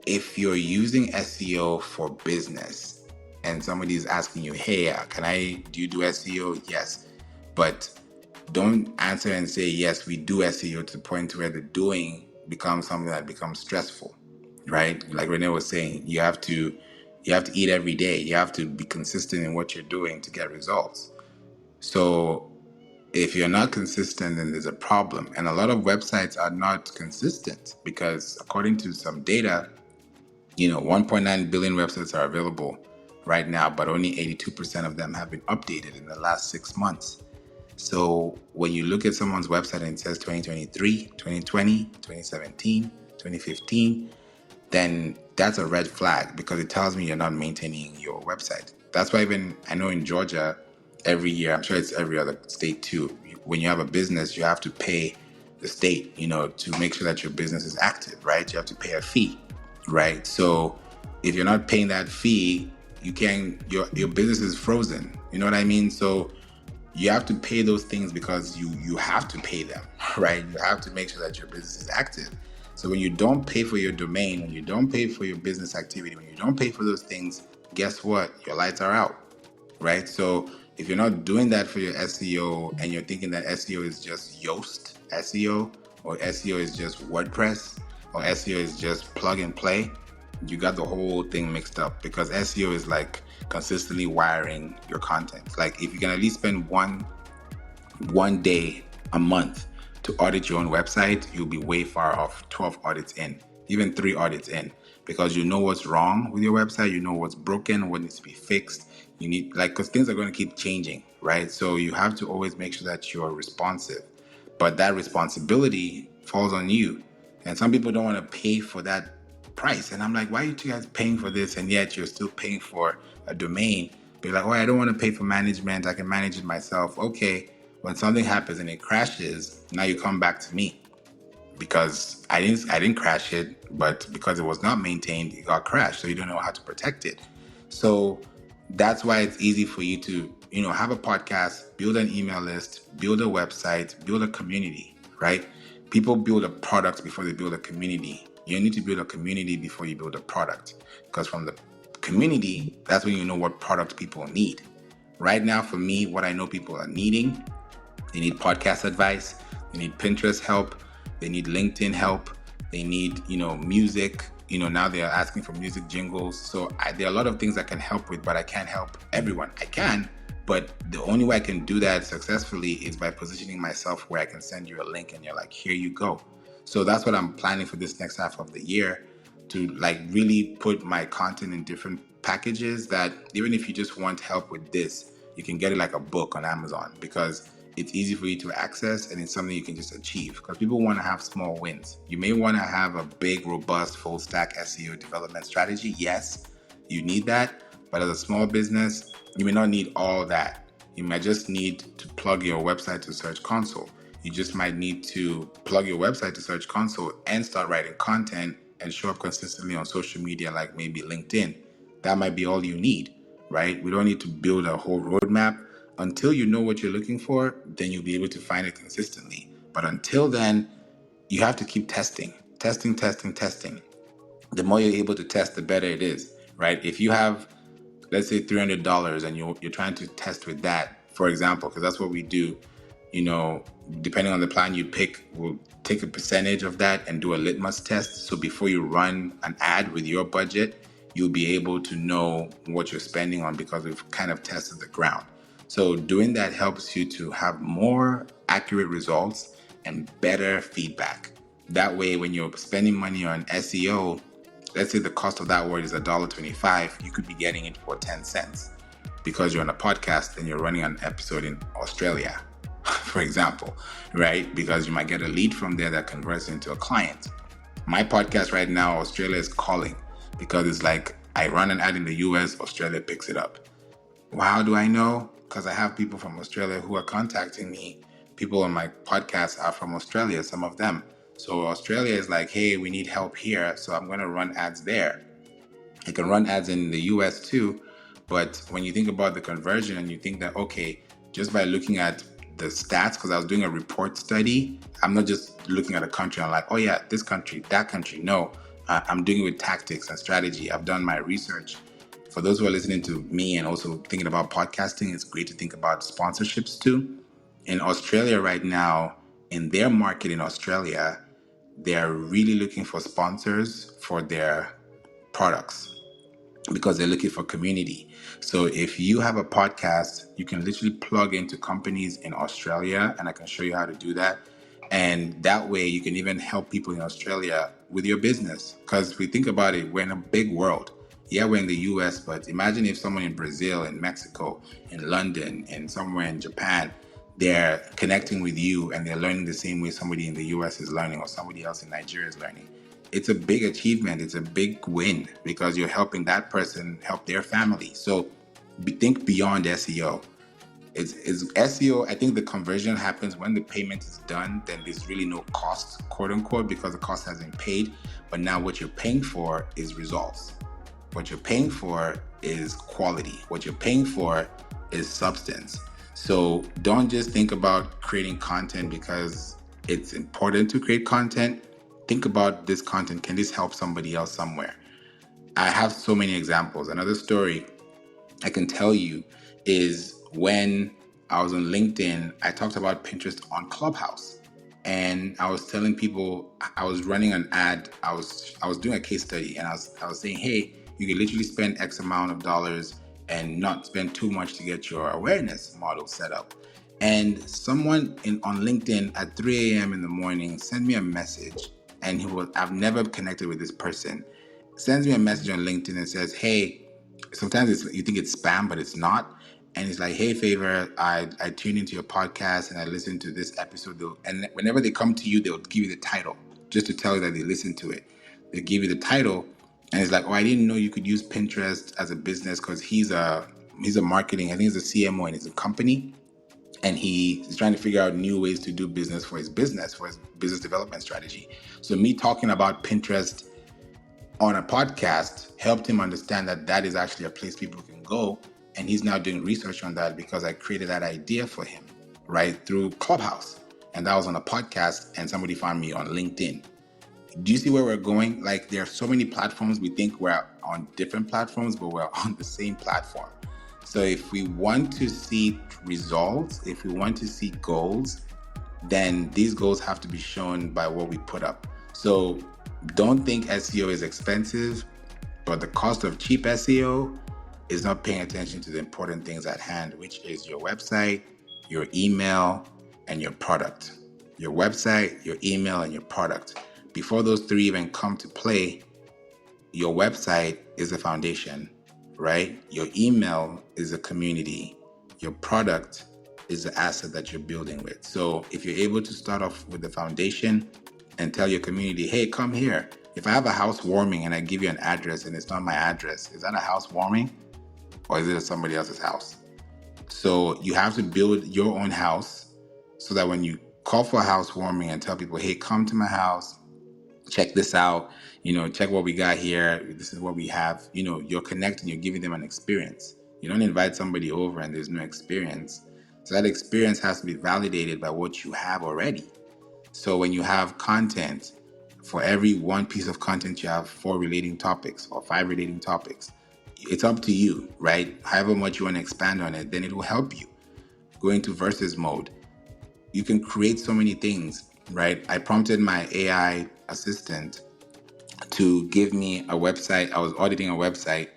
if you're using SEO for business and somebody's asking you, hey, do you do SEO? Yes. But don't answer and say, yes, we do SEO, to the point where the doing becomes something that becomes stressful, right? Like Renee was saying, you have to eat every day. You have to be consistent in what you're doing to get results. So if you're not consistent, then there's a problem. And a lot of websites are not consistent, because according to some data, 1.9 billion websites are available right now, but only 82% of them have been updated in the last 6 months. So when you look at someone's website and it says 2023, 2020, 2017, 2015, then that's a red flag, because it tells me you're not maintaining your website. That's why even I know in Georgia, every year, I'm sure it's every other state too, when you have a business, you have to pay the state, to make sure that your business is active, right? You have to pay a fee, right? So if you're not paying that fee, your business is frozen. You know what I mean? So you have to pay those things because you have to pay them, right? You have to make sure that your business is active. So when you don't pay for your domain, when you don't pay for your business activity, when you don't pay for those things, guess what? Your lights are out, right? So if you're not doing that for your SEO and you're thinking that SEO is just Yoast SEO, or SEO is just WordPress, or SEO is just plug and play, you got the whole thing mixed up, because SEO is like consistently wiring your content. Like if you can at least spend one day a month to audit your own website, you'll be way far off 12 audits in, even 3 audits in, because you know what's wrong with your website, you know what's broken, what needs to be fixed. You need, because things are going to keep changing, right? So you have to always make sure that you're responsive, but that responsibility falls on you. And some people don't want to pay for that price. And I'm like, why are you two guys paying for this? And yet you're still paying for a domain. But you're like, oh, I don't want to pay for management. I can manage it myself. Okay. When something happens and it crashes, now you come back to me, because I didn't crash it, but because it was not maintained, it got crashed. So you don't know how to protect it. So that's why it's easy for you to, have a podcast, build an email list, build a website, build a community, right? People build a product before they build a community. You need to build a community before you build a product, because from the community, that's when you know what product people need. Right now, for me, what I know people are needing, they need podcast advice, they need Pinterest help, they need LinkedIn help, they need, music. Now they are asking for music jingles. So there are a lot of things I can help with, but I can't help everyone. I can, but the only way I can do that successfully is by positioning myself where I can send you a link and you're like, here you go. So that's what I'm planning for this next half of the year, to really put my content in different packages, that even if you just want help with this, you can get it like a book on Amazon, because it's easy for you to access and it's something you can just achieve, because people want to have small wins. You may want to have a big, robust, full stack SEO development strategy. Yes, you need that. But as a small business, you may not need all that. You might just need to plug your website to Search Console. You just might need to plug your website to Search Console and start writing content and show up consistently on social media, like maybe LinkedIn. That might be all you need, right? We don't need to build a whole roadmap. Until you know what you're looking for, then you'll be able to find it consistently. But until then, you have to keep testing. The more you're able to test, the better it is, right? If you have, let's say, $300 and you're trying to test with that, for example, because that's what we do, depending on the plan you pick, we'll take a percentage of that and do a litmus test. So before you run an ad with your budget, you'll be able to know what you're spending on, because we've kind of tested the ground. So doing that helps you to have more accurate results and better feedback. That way, when you're spending money on SEO, let's say the cost of that word is $1.25, you could be getting it for 10 cents because you're on a podcast and you're running an episode in Australia, for example, right? Because you might get a lead from there that converts into a client. My podcast right now, Australia is calling, because it's like I run an ad in the US, Australia picks it up. Well, how do I know? Because I have people from Australia who are contacting me. People on my podcast are from Australia, some of them. So Australia is like, hey, we need help here, so I'm going to run ads there. I can run ads in the US too, but when you think about the conversion and you think that, okay, just by looking at the stats, because I was doing a report study, I'm not just looking at a country, I'm like, oh yeah, this country, that country. No, I'm doing it with tactics and strategy. I've done my research. For those who are listening to me and also thinking about podcasting, it's great to think about sponsorships too. In Australia right now, in their market in Australia, they're really looking for sponsors for their products, because they're looking for community. So if you have a podcast, you can literally plug into companies in Australia, and I can show you how to do that. And that way you can even help people in Australia with your business. Because if we think about it, we're in a big world. Yeah, we're in the US, but imagine if someone in Brazil, in Mexico, in London, and somewhere in Japan, they're connecting with you and they're learning the same way somebody in the US is learning, or somebody else in Nigeria is learning. It's a big achievement. It's a big win, because you're helping that person help their family. So think beyond SEO. It's SEO. I think the conversion happens when the payment is done. Then there's really no cost, quote unquote, because the cost has been paid. But now what you're paying for is results. What you're paying for is quality. What you're paying for is substance. So don't just think about creating content because it's important to create content. Think about this content. Can this help somebody else somewhere? I have so many examples. Another story I can tell you is when I was on LinkedIn, I talked about Pinterest on Clubhouse. And I was telling people, I was running an ad, I was doing a case study, and I was saying, hey, you can literally spend X amount of dollars and not spend too much to get your awareness model set up. And someone on LinkedIn at 3 a.m. in the morning sent me a message, and I've never connected with this person, sends me a message on LinkedIn and says, hey, sometimes you think it's spam, but it's not. And it's like, hey, Favour, I tuned into your podcast and I listened to this episode. And whenever they come to you, they'll give you the title just to tell you that they listened to it. They give you the title, and it's like, oh, I didn't know you could use Pinterest as a business, because he's a marketing, I think he's a CMO in his company. And he's trying to figure out new ways to do business for his business development strategy. So me talking about Pinterest on a podcast helped him understand that that is actually a place people can go. And he's now doing research on that because I created that idea for him, right, through Clubhouse. And that was on a podcast, and somebody found me on LinkedIn. Do you see where we're going? Like, there are so many platforms. We think we're on different platforms, but we're on the same platform. So if we want to see results, if we want to see goals, then these goals have to be shown by what we put up. So don't think SEO is expensive, but the cost of cheap SEO is not paying attention to the important things at hand, which is your website, your email, and your product. Your website, your email, and your product. Before those three even come to play, your website is the foundation, right? Your email is a community. Your product is the asset that you're building with. So if you're able to start off with the foundation and tell your community, hey, come here. If I have a housewarming and I give you an address and it's not my address, is that a housewarming or is it somebody else's house? So you have to build your own house so that when you call for a housewarming and tell people, hey, come to my house, check this out, check what we got here. This is what we have. You're connecting, you're giving them an experience. You don't invite somebody over and there's no experience. So that experience has to be validated by what you have already. So when you have content, for every one piece of content, you have 4 relating topics or 5 relating topics. It's up to you, right? However much you want to expand on it, then it will help you. Go into versus mode. You can create so many things, right? I prompted my AI assistant to give me a website. I was auditing a website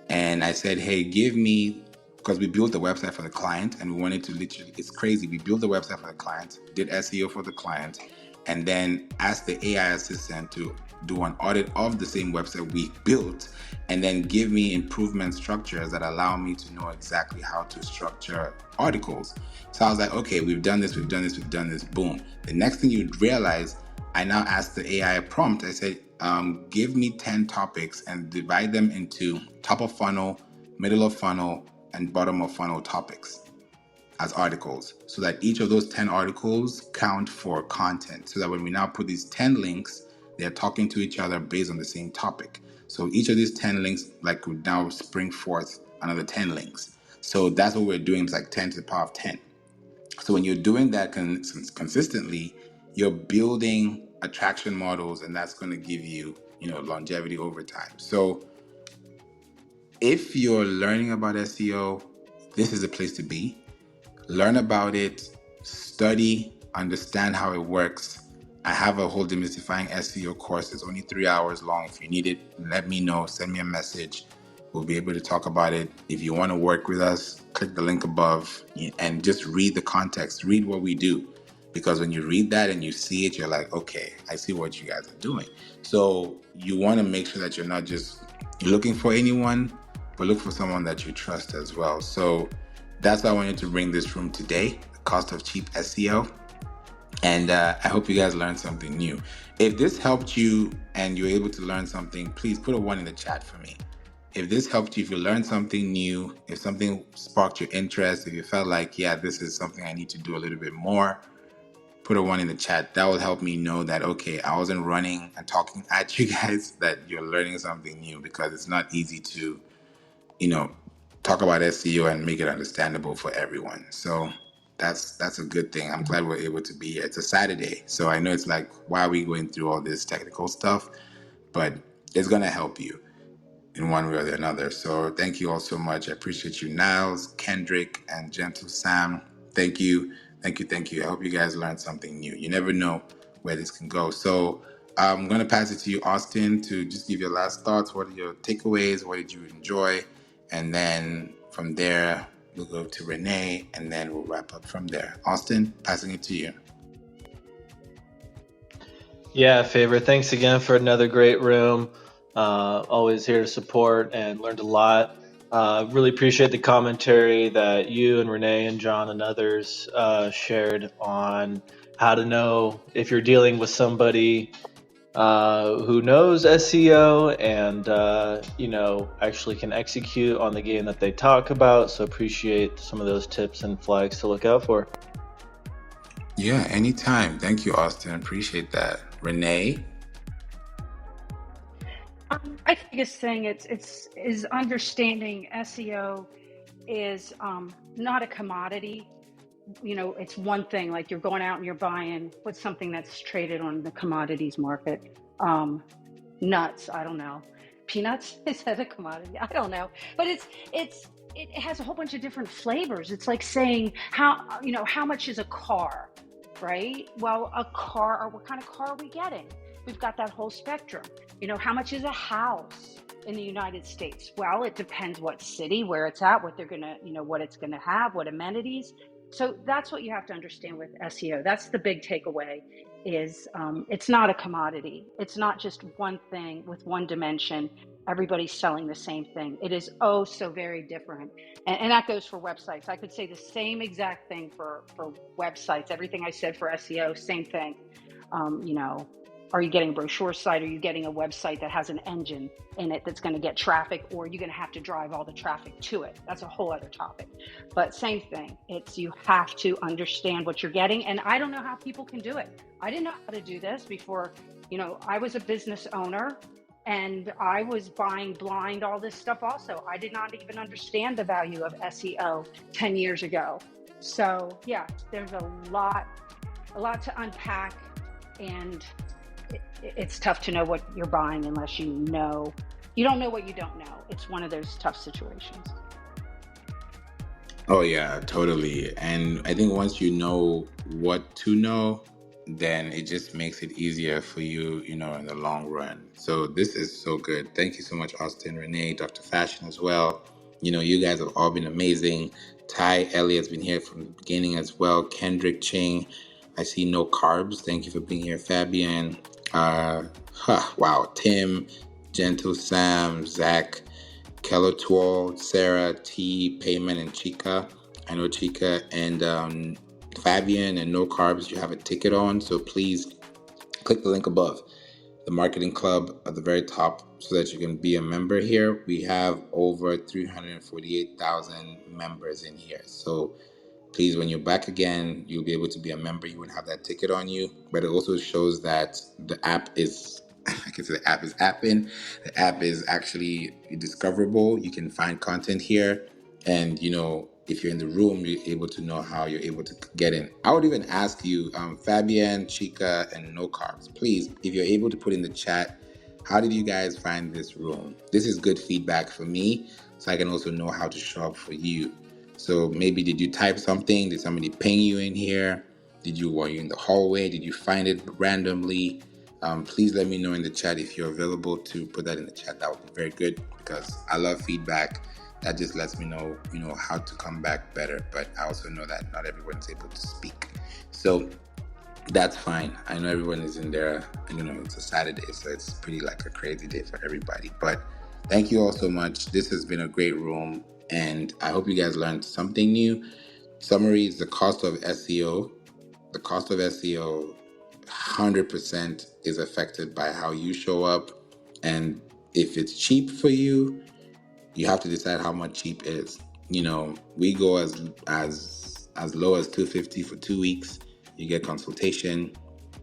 and I said, hey, give me, because we built the website for the client and we wanted to literally, it's crazy. We built the website for the client, did SEO for the client, and then asked the AI assistant to do an audit of the same website we built and then give me improvement structures that allow me to know exactly how to structure articles. So I was like, okay, we've done this, boom. The next thing you'd realize, I now asked the AI prompt, I said, give me 10 topics and divide them into top of funnel, middle of funnel, and bottom of funnel topics as articles, so that each of those 10 articles count for content, so that when we now put these 10 links, they're talking to each other based on the same topic. So each of these 10 links would now spring forth another 10 links. So that's what we're doing. It's like 10 to the power of 10. So when you're doing that consistently, you're building attraction models, and that's going to give you, longevity over time. So if you're learning about SEO, this is the place to be. Learn about it, study, understand how it works. I have a whole demystifying SEO course. It's only 3 hours long. If you need it, let me know. Send me a message. We'll be able to talk about it. If you want to work with us, click the link above and just read the context. Read what we do. Because when you read that and you see it, you're like, okay, I see what you guys are doing. So you want to make sure that you're not just looking for anyone, but look for someone that you trust as well. So that's why I wanted to bring this room today, the cost of cheap SEO. And I hope you guys learned something new. If this helped you and you're able to learn something, please put a 1 in the chat for me. if this helped you, if you learned something new, if something sparked your interest, if you felt like, yeah, this is something I need to do a little bit more, put a one in the chat. That will help me know that, okay, I wasn't running and talking at you guys, that you're learning something new, because it's not easy to, talk about SEO and make it understandable for everyone. So that's a good thing. I'm glad we're able to be here. It's a Saturday, so I know it's like, why are we going through all this technical stuff? But it's going to help you in one way or the another. So thank you all so much. I appreciate you, Niles, Kendrick, and Gentle Sam. Thank you. Thank you. Thank you. I hope you guys learned something new. You never know where this can go. So I'm going to pass it to you, Austin, to just give your last thoughts. What are your takeaways? What did you enjoy? And then from there, we'll go to Renee, and then we'll wrap up from there. Austin, passing it to you. Yeah, Favor, thanks again for another great room. Always here to support and learned a lot. Really appreciate the commentary that you and Renee and John and others shared on how to know if you're dealing with somebody who knows SEO and actually can execute on the game that they talk about. So appreciate some of those tips and flags to look out for. Yeah, anytime. Thank you, Austin. Appreciate that. Renee? I think biggest thing is understanding SEO is not a commodity. It's one thing, like you're going out and you're buying what's something that's traded on the commodities market. Nuts, I don't know. Peanuts, is that a commodity? I don't know. But it has a whole bunch of different flavors. It's like saying how much is a car, right? Well, a car, or what kind of car are we getting? We've got that whole spectrum. How much is a house in the United States? Well, it depends what city, where it's at, what they're gonna, what it's gonna have, what amenities. So that's what you have to understand with SEO. That's the big takeaway is it's not a commodity. It's not just one thing with one dimension. Everybody's selling the same thing. It is so very different. And that goes for websites. I could say the same exact thing for websites. Everything I said for SEO, same thing. Are you getting a brochure site? Are you getting a website that has an engine in it that's going to get traffic, or are you going to have to drive all the traffic to it? That's a whole other topic. But same thing. You have to understand what you're getting. And I don't know how people can do it. I didn't know how to do this before. I was a business owner and I was buying blind all this stuff also. I did not even understand the value of SEO 10 years ago. So yeah, there's a lot to unpack, and it's tough to know what you're buying unless you don't know what you don't know. It's one of those tough situations. Oh yeah, totally. And I think once you know what to know, then it just makes it easier for you, in the long run. So this is so good. Thank you so much, Austin, Renee, Dr. Fashion as well. You guys have all been amazing. Ty Elliott's been here from the beginning as well. Kendrick Ching, I see no carbs. Thank you for being here, Fabian. Wow, Tim, Gentle Sam, Zach, Kelotwal, Sarah, T, Payment, and Chica. I know Chica and Fabian and No Carbs, you have a ticket on, so please click the link above, the Marketing Club at the very top, so that you can be a member here. We have over 348,000 members in here. So please, when you're back again, you'll be able to be a member. You wouldn't have that ticket on you, but it also shows that the app is, I can say the app is apping. The app is actually discoverable. You can find content here. And, if you're in the room, you're able to know how you're able to get in. I would even ask you, Fabian, Chica, and No Carbs, please, if you're able to put in the chat, how did you guys find this room? This is good feedback for me, so I can also know how to show up for you. So maybe did you type something? Did somebody ping you in here? Were you in the hallway? Did you find it randomly? Please let me know in the chat if you're available to put that in the chat. That would be very good, because I love feedback. That just lets me know, how to come back better. But I also know that not everyone's able to speak. So that's fine. I know everyone is in there. It's a Saturday, so it's pretty like a crazy day for everybody. But thank you all so much. This has been a great room, and I hope you guys learned something new. Summary is the cost of SEO. The cost of SEO 100% is affected by how you show up. And if it's cheap for you, you have to decide how much cheap is. We go as low as $250 for 2 weeks. You get consultation.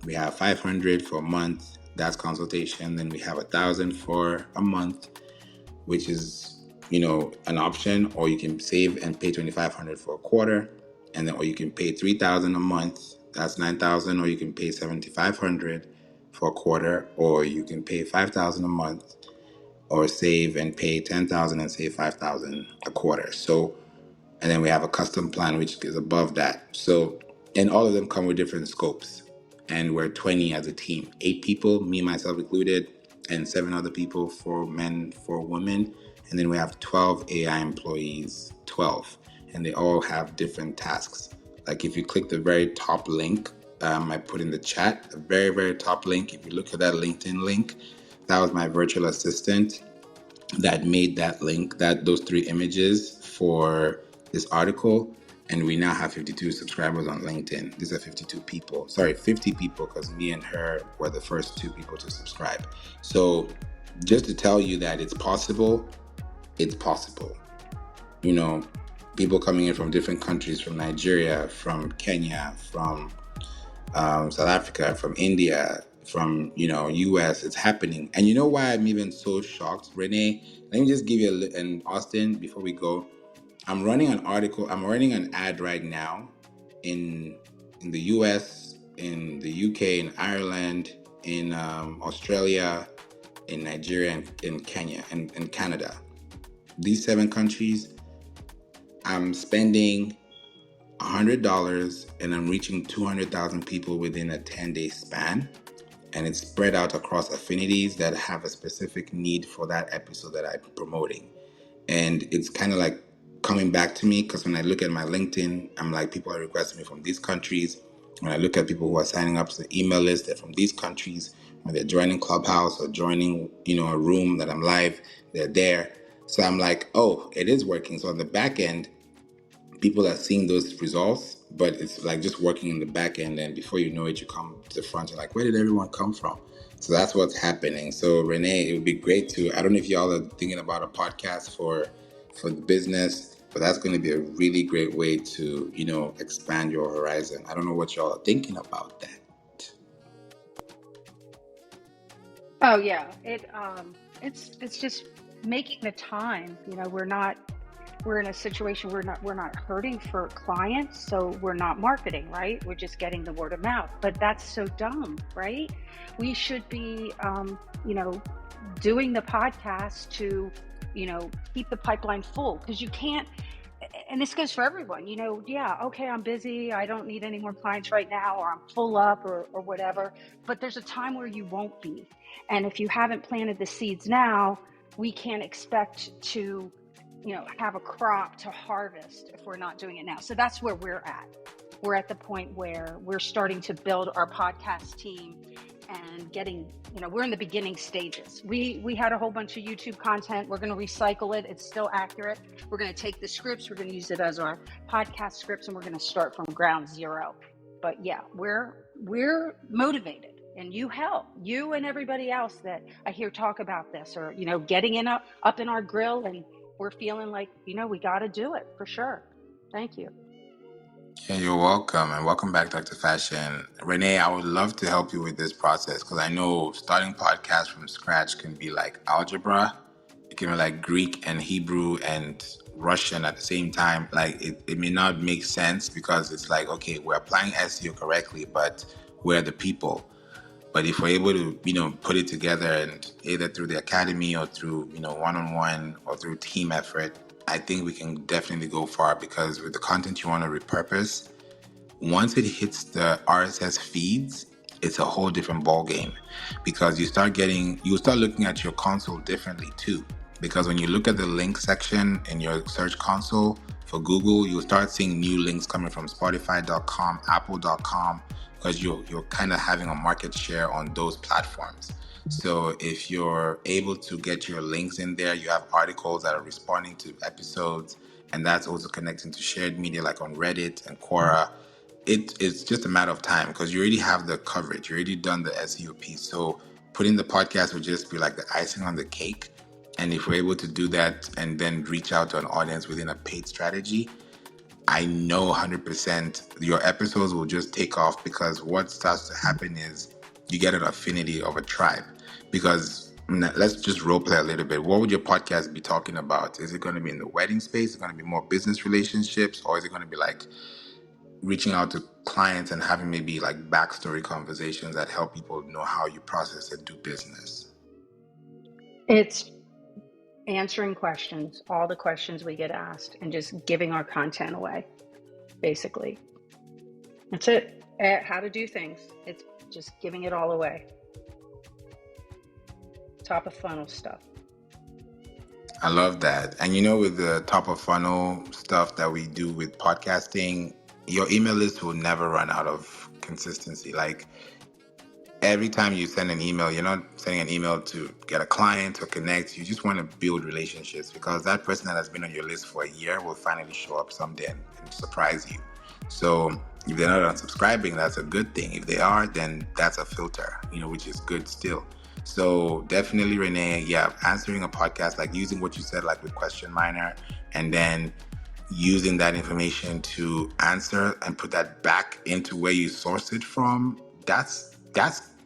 We have $500 for a month. That's consultation. Then we have $1,000 for a month, which is an option. Or you can save and pay $2,500 for a quarter, and then or you can pay $3,000 a month. That's $9,000. Or you can pay $7,500 for a quarter, or you can pay $5,000 a month, or save and pay $10,000 and save $5,000 a quarter. So, and then we have a custom plan which is above that. So, and all of them come with different scopes. And we're 20 as a team, 8 people, me myself included, and 7 other people, 4 men, 4 women. And then we have 12 AI employees, 12, and they all have different tasks. Like if you click the very top link, I put in the chat, the very, very top link. If you look at that LinkedIn link, that was my virtual assistant that made that link, those 3 images for this article. And we now have 52 subscribers on LinkedIn. These are 52 people. Sorry, 50 people, because me and her were the first 2 people to subscribe. So just to tell you that it's possible, it's possible. People coming in from different countries, from Nigeria, from Kenya, from South Africa, from India, from US. It's happening. And you know why I'm even so shocked, Renee? Let me just give you and Austin, before we go, I'm running an ad right now in the US, in the UK, in Ireland, in Australia, in Nigeria, and in Kenya, and in Canada. These 7 countries, I'm spending $100 and I'm reaching 200,000 people within a 10-day span. And it's spread out across affinities that have a specific need for that episode that I'm promoting. And it's kind of like coming back to me, because when I look at my LinkedIn, I'm like, people are requesting me from these countries. When I look at people who are signing up to the email list, they're from these countries. When they're joining Clubhouse or joining, a room that I'm live, they're there. So I'm like, oh, it is working. So on the back end, people are seeing those results, but it's like just working in the back end, and before you know it, you come to the front, you're like, where did everyone come from? So that's what's happening. So Renee, it would be great I don't know if y'all are thinking about a podcast for the business, but that's going to be a really great way to, expand your horizon. I don't know what y'all are thinking about that. Oh yeah, it's just making the time. We're in a situation we're not hurting for clients, so we're not marketing, right? We're just getting the word of mouth. But that's so dumb, right? We should be doing the podcast to keep the pipeline full, because you can't, and this goes for everyone, okay, I'm busy, I don't need any more clients right now, or I'm full up or whatever, but there's a time where you won't be. And if you haven't planted the seeds now, we can't expect to have a crop to harvest if we're not doing it now. So that's where we're at. We're at the point where we're starting to build our podcast team and getting, we're in the beginning stages. We had a whole bunch of YouTube content. We're going to recycle it. It's still accurate. We're going to take the scripts. We're going to use it as our podcast scripts, and we're going to start from ground zero. But yeah, we're motivated. And you help, you and everybody else that I hear talk about this, or, getting up in our grill, and we're feeling like, we got to do it for sure. Thank you. Yeah, you're welcome. And welcome back, Dr. Fashion. Renee, I would love to help you with this process, because I know starting podcasts from scratch can be like algebra. It can be like Greek and Hebrew and Russian at the same time. Like it may not make sense, because it's like, okay, we're applying SEO correctly, but we're the people. But if we're able to, put it together, and either through the academy or through, one-on-one or through team effort, I think we can definitely go far, because with the content you want to repurpose, once it hits the RSS feeds, it's a whole different ballgame, because you start looking at your console differently too. Because when you look at the link section in your search console for Google, you'll start seeing new links coming from Spotify.com, Apple.com, because you're kind of having a market share on those platforms. So if you're able to get your links in there, you have articles that are responding to episodes, and that's also connecting to shared media like on Reddit and Quora. It's just a matter of time, because you already have the coverage, you already done the SEO piece. So putting the podcast would just be like the icing on the cake. And if we're able to do that and then reach out to an audience within a paid strategy, I know 100% your episodes will just take off, because what starts to happen is you get an affinity of a tribe. Because let's just role play a little bit. What would your podcast be talking about? Is it going to be in the wedding space? Is it going to be more business relationships? Or is it going to be like reaching out to clients and having maybe like backstory conversations that help people know how you process and do business? It's answering questions, all the questions we get asked, and just giving our content away, basically. That's it. How to do things. It's just giving it all away. Top of funnel stuff. I love that. And with the top of funnel stuff that we do with podcasting, your email list will never run out of consistency. Like, every time you send an email, you're not sending an email to get a client or connect. You just want to build relationships, because that person that has been on your list for a year will finally show up someday and surprise you. So if they're not unsubscribing, that's a good thing. If they are, then that's a filter, which is good still. So definitely, Renee, answering a podcast, like using what you said, like with Question Miner, and then using that information to answer and put that back into where you sourced it from, that's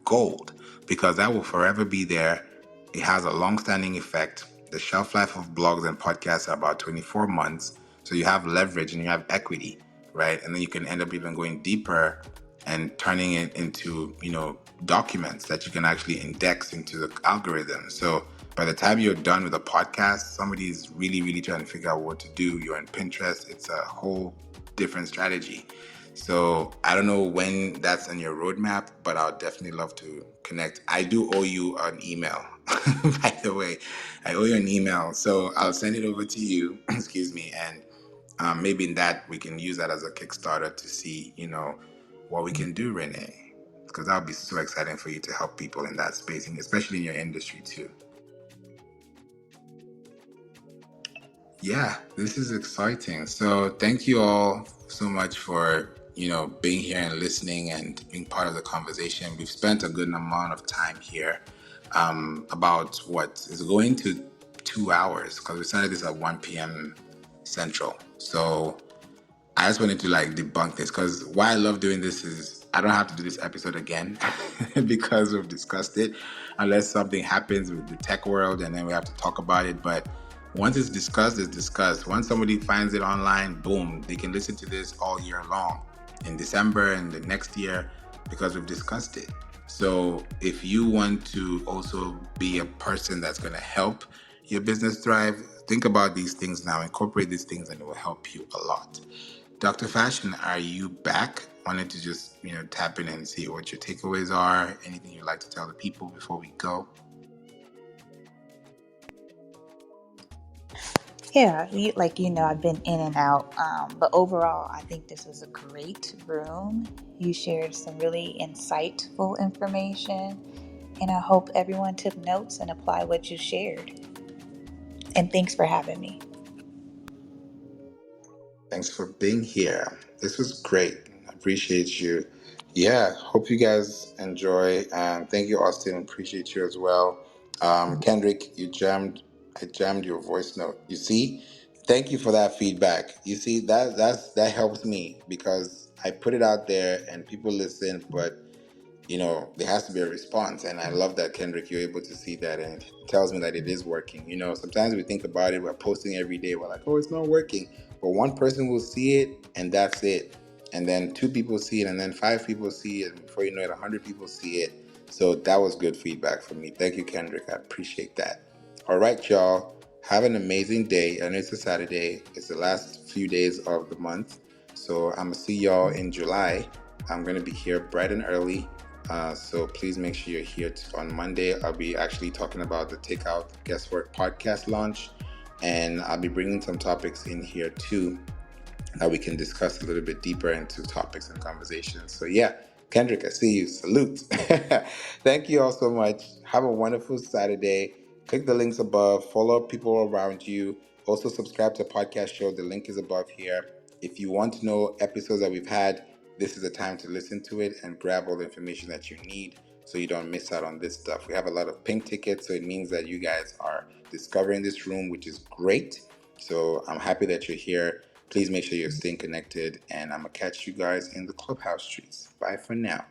gold, because that will forever be there. It has a long-standing effect. The shelf life of blogs and podcasts are about 24 months. So you have leverage and you have equity, right? And then you can end up even going deeper and turning it into, documents that you can actually index into the algorithm. So by the time you're done with a podcast, somebody's really, really trying to figure out what to do. You're on Pinterest. It's a whole different strategy. So I don't know when that's on your roadmap, but I'll definitely love to connect. I do owe you an email, by the way. I owe you an email. So I'll send it over to you, excuse me, and maybe in that we can use that as a Kickstarter to see, what we can do, Renee. Because that would be so exciting for you to help people in that space, and especially in your industry too. Yeah, this is exciting. So thank you all so much for, being here and listening and being part of the conversation. We've spent a good amount of time here, about what is going to 2 hours, because we started this at 1 p.m. Central. So I just wanted to debunk this, because why I love doing this is I don't have to do this episode again because we've discussed it, unless something happens with the tech world and then we have to talk about it. But once it's discussed, it's discussed. Once somebody finds it online, boom, they can listen to this all year long, in December and the next year, because we've discussed it. So if you want to also be a person that's going to help your business thrive, think about these things now, incorporate these things, and it will help you a lot. Dr. Fashion, are you back? Wanted to just, tap in and see what your takeaways are. Anything you'd like to tell the people before we go? Yeah, I've been in and out, but overall, I think this was a great room. You shared some really insightful information, and I hope everyone took notes and applied what you shared. And thanks for having me. Thanks for being here. This was great. I appreciate you. Yeah, hope you guys enjoy. And thank you, Austin. Appreciate you as well. Kendrick, I jammed your voice note. You see? Thank you for that feedback. You see, that helps me, because I put it out there and people listen, but there has to be a response. And I love that, Kendrick, you're able to see that, and it tells me that it is working. Sometimes we think about it, we're posting every day, we're like, oh, it's not working. But one person will see it, and that's it. And then 2 people see it, and then 5 people see it, and before you know it, 100 people see it. So that was good feedback for me. Thank you, Kendrick. I appreciate that. All right, y'all. Have an amazing day. I know it's a Saturday. It's the last few days of the month. So I'm going to see y'all in July. I'm going to be here bright and early. So please make sure you're here on Monday. I'll be actually talking about the Takeout Guesswork podcast launch, and I'll be bringing some topics in here too that we can discuss a little bit deeper into topics and conversations. So yeah, Kendrick, I see you. Salute. Thank you all so much. Have a wonderful Saturday. Click the links above. Follow people around you. Also subscribe to the podcast show. The link is above here. If you want to know episodes that we've had, this is the time to listen to it and grab all the information that you need. so you don't miss out on this stuff. We have a lot of pink tickets, so it means that you guys are discovering this room, which is great. So I'm happy that you're here. Please make sure you're staying connected, and I'm going to catch you guys in the clubhouse streets. Bye for now.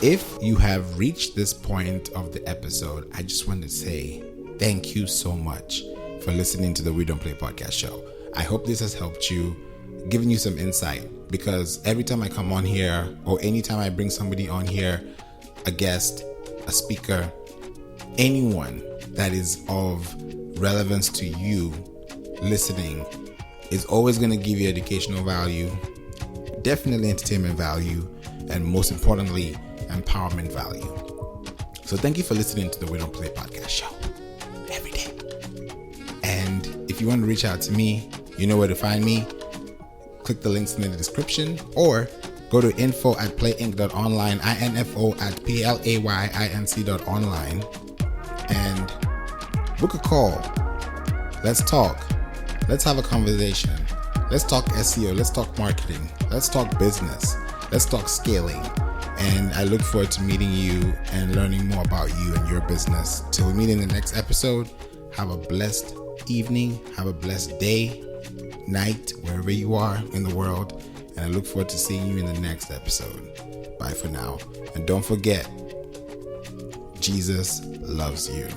If you have reached this point of the episode, I just want to say thank you so much for listening to the We Don't Play podcast show. I hope this has helped you, given you some insight, because every time I come on here, or anytime I bring somebody on here, a guest, a speaker, anyone that is of relevance to you listening is always going to give you educational value, definitely entertainment value, and most importantly, empowerment value. So thank you for listening to the We Don't Play podcast show every day. And if you want to reach out to me, you know where to find me. Click the links in the description, or go to info@playinc.online, info@playinc.online, and book a call. Let's talk. Let's have a conversation. Let's talk SEO. Let's talk marketing. Let's talk business. Let's talk scaling. And I look forward to meeting you and learning more about you and your business. Till we meet in the next episode, have a blessed evening. Have a blessed day, night, wherever you are in the world. And I look forward to seeing you in the next episode. Bye for now. And don't forget, Jesus loves you.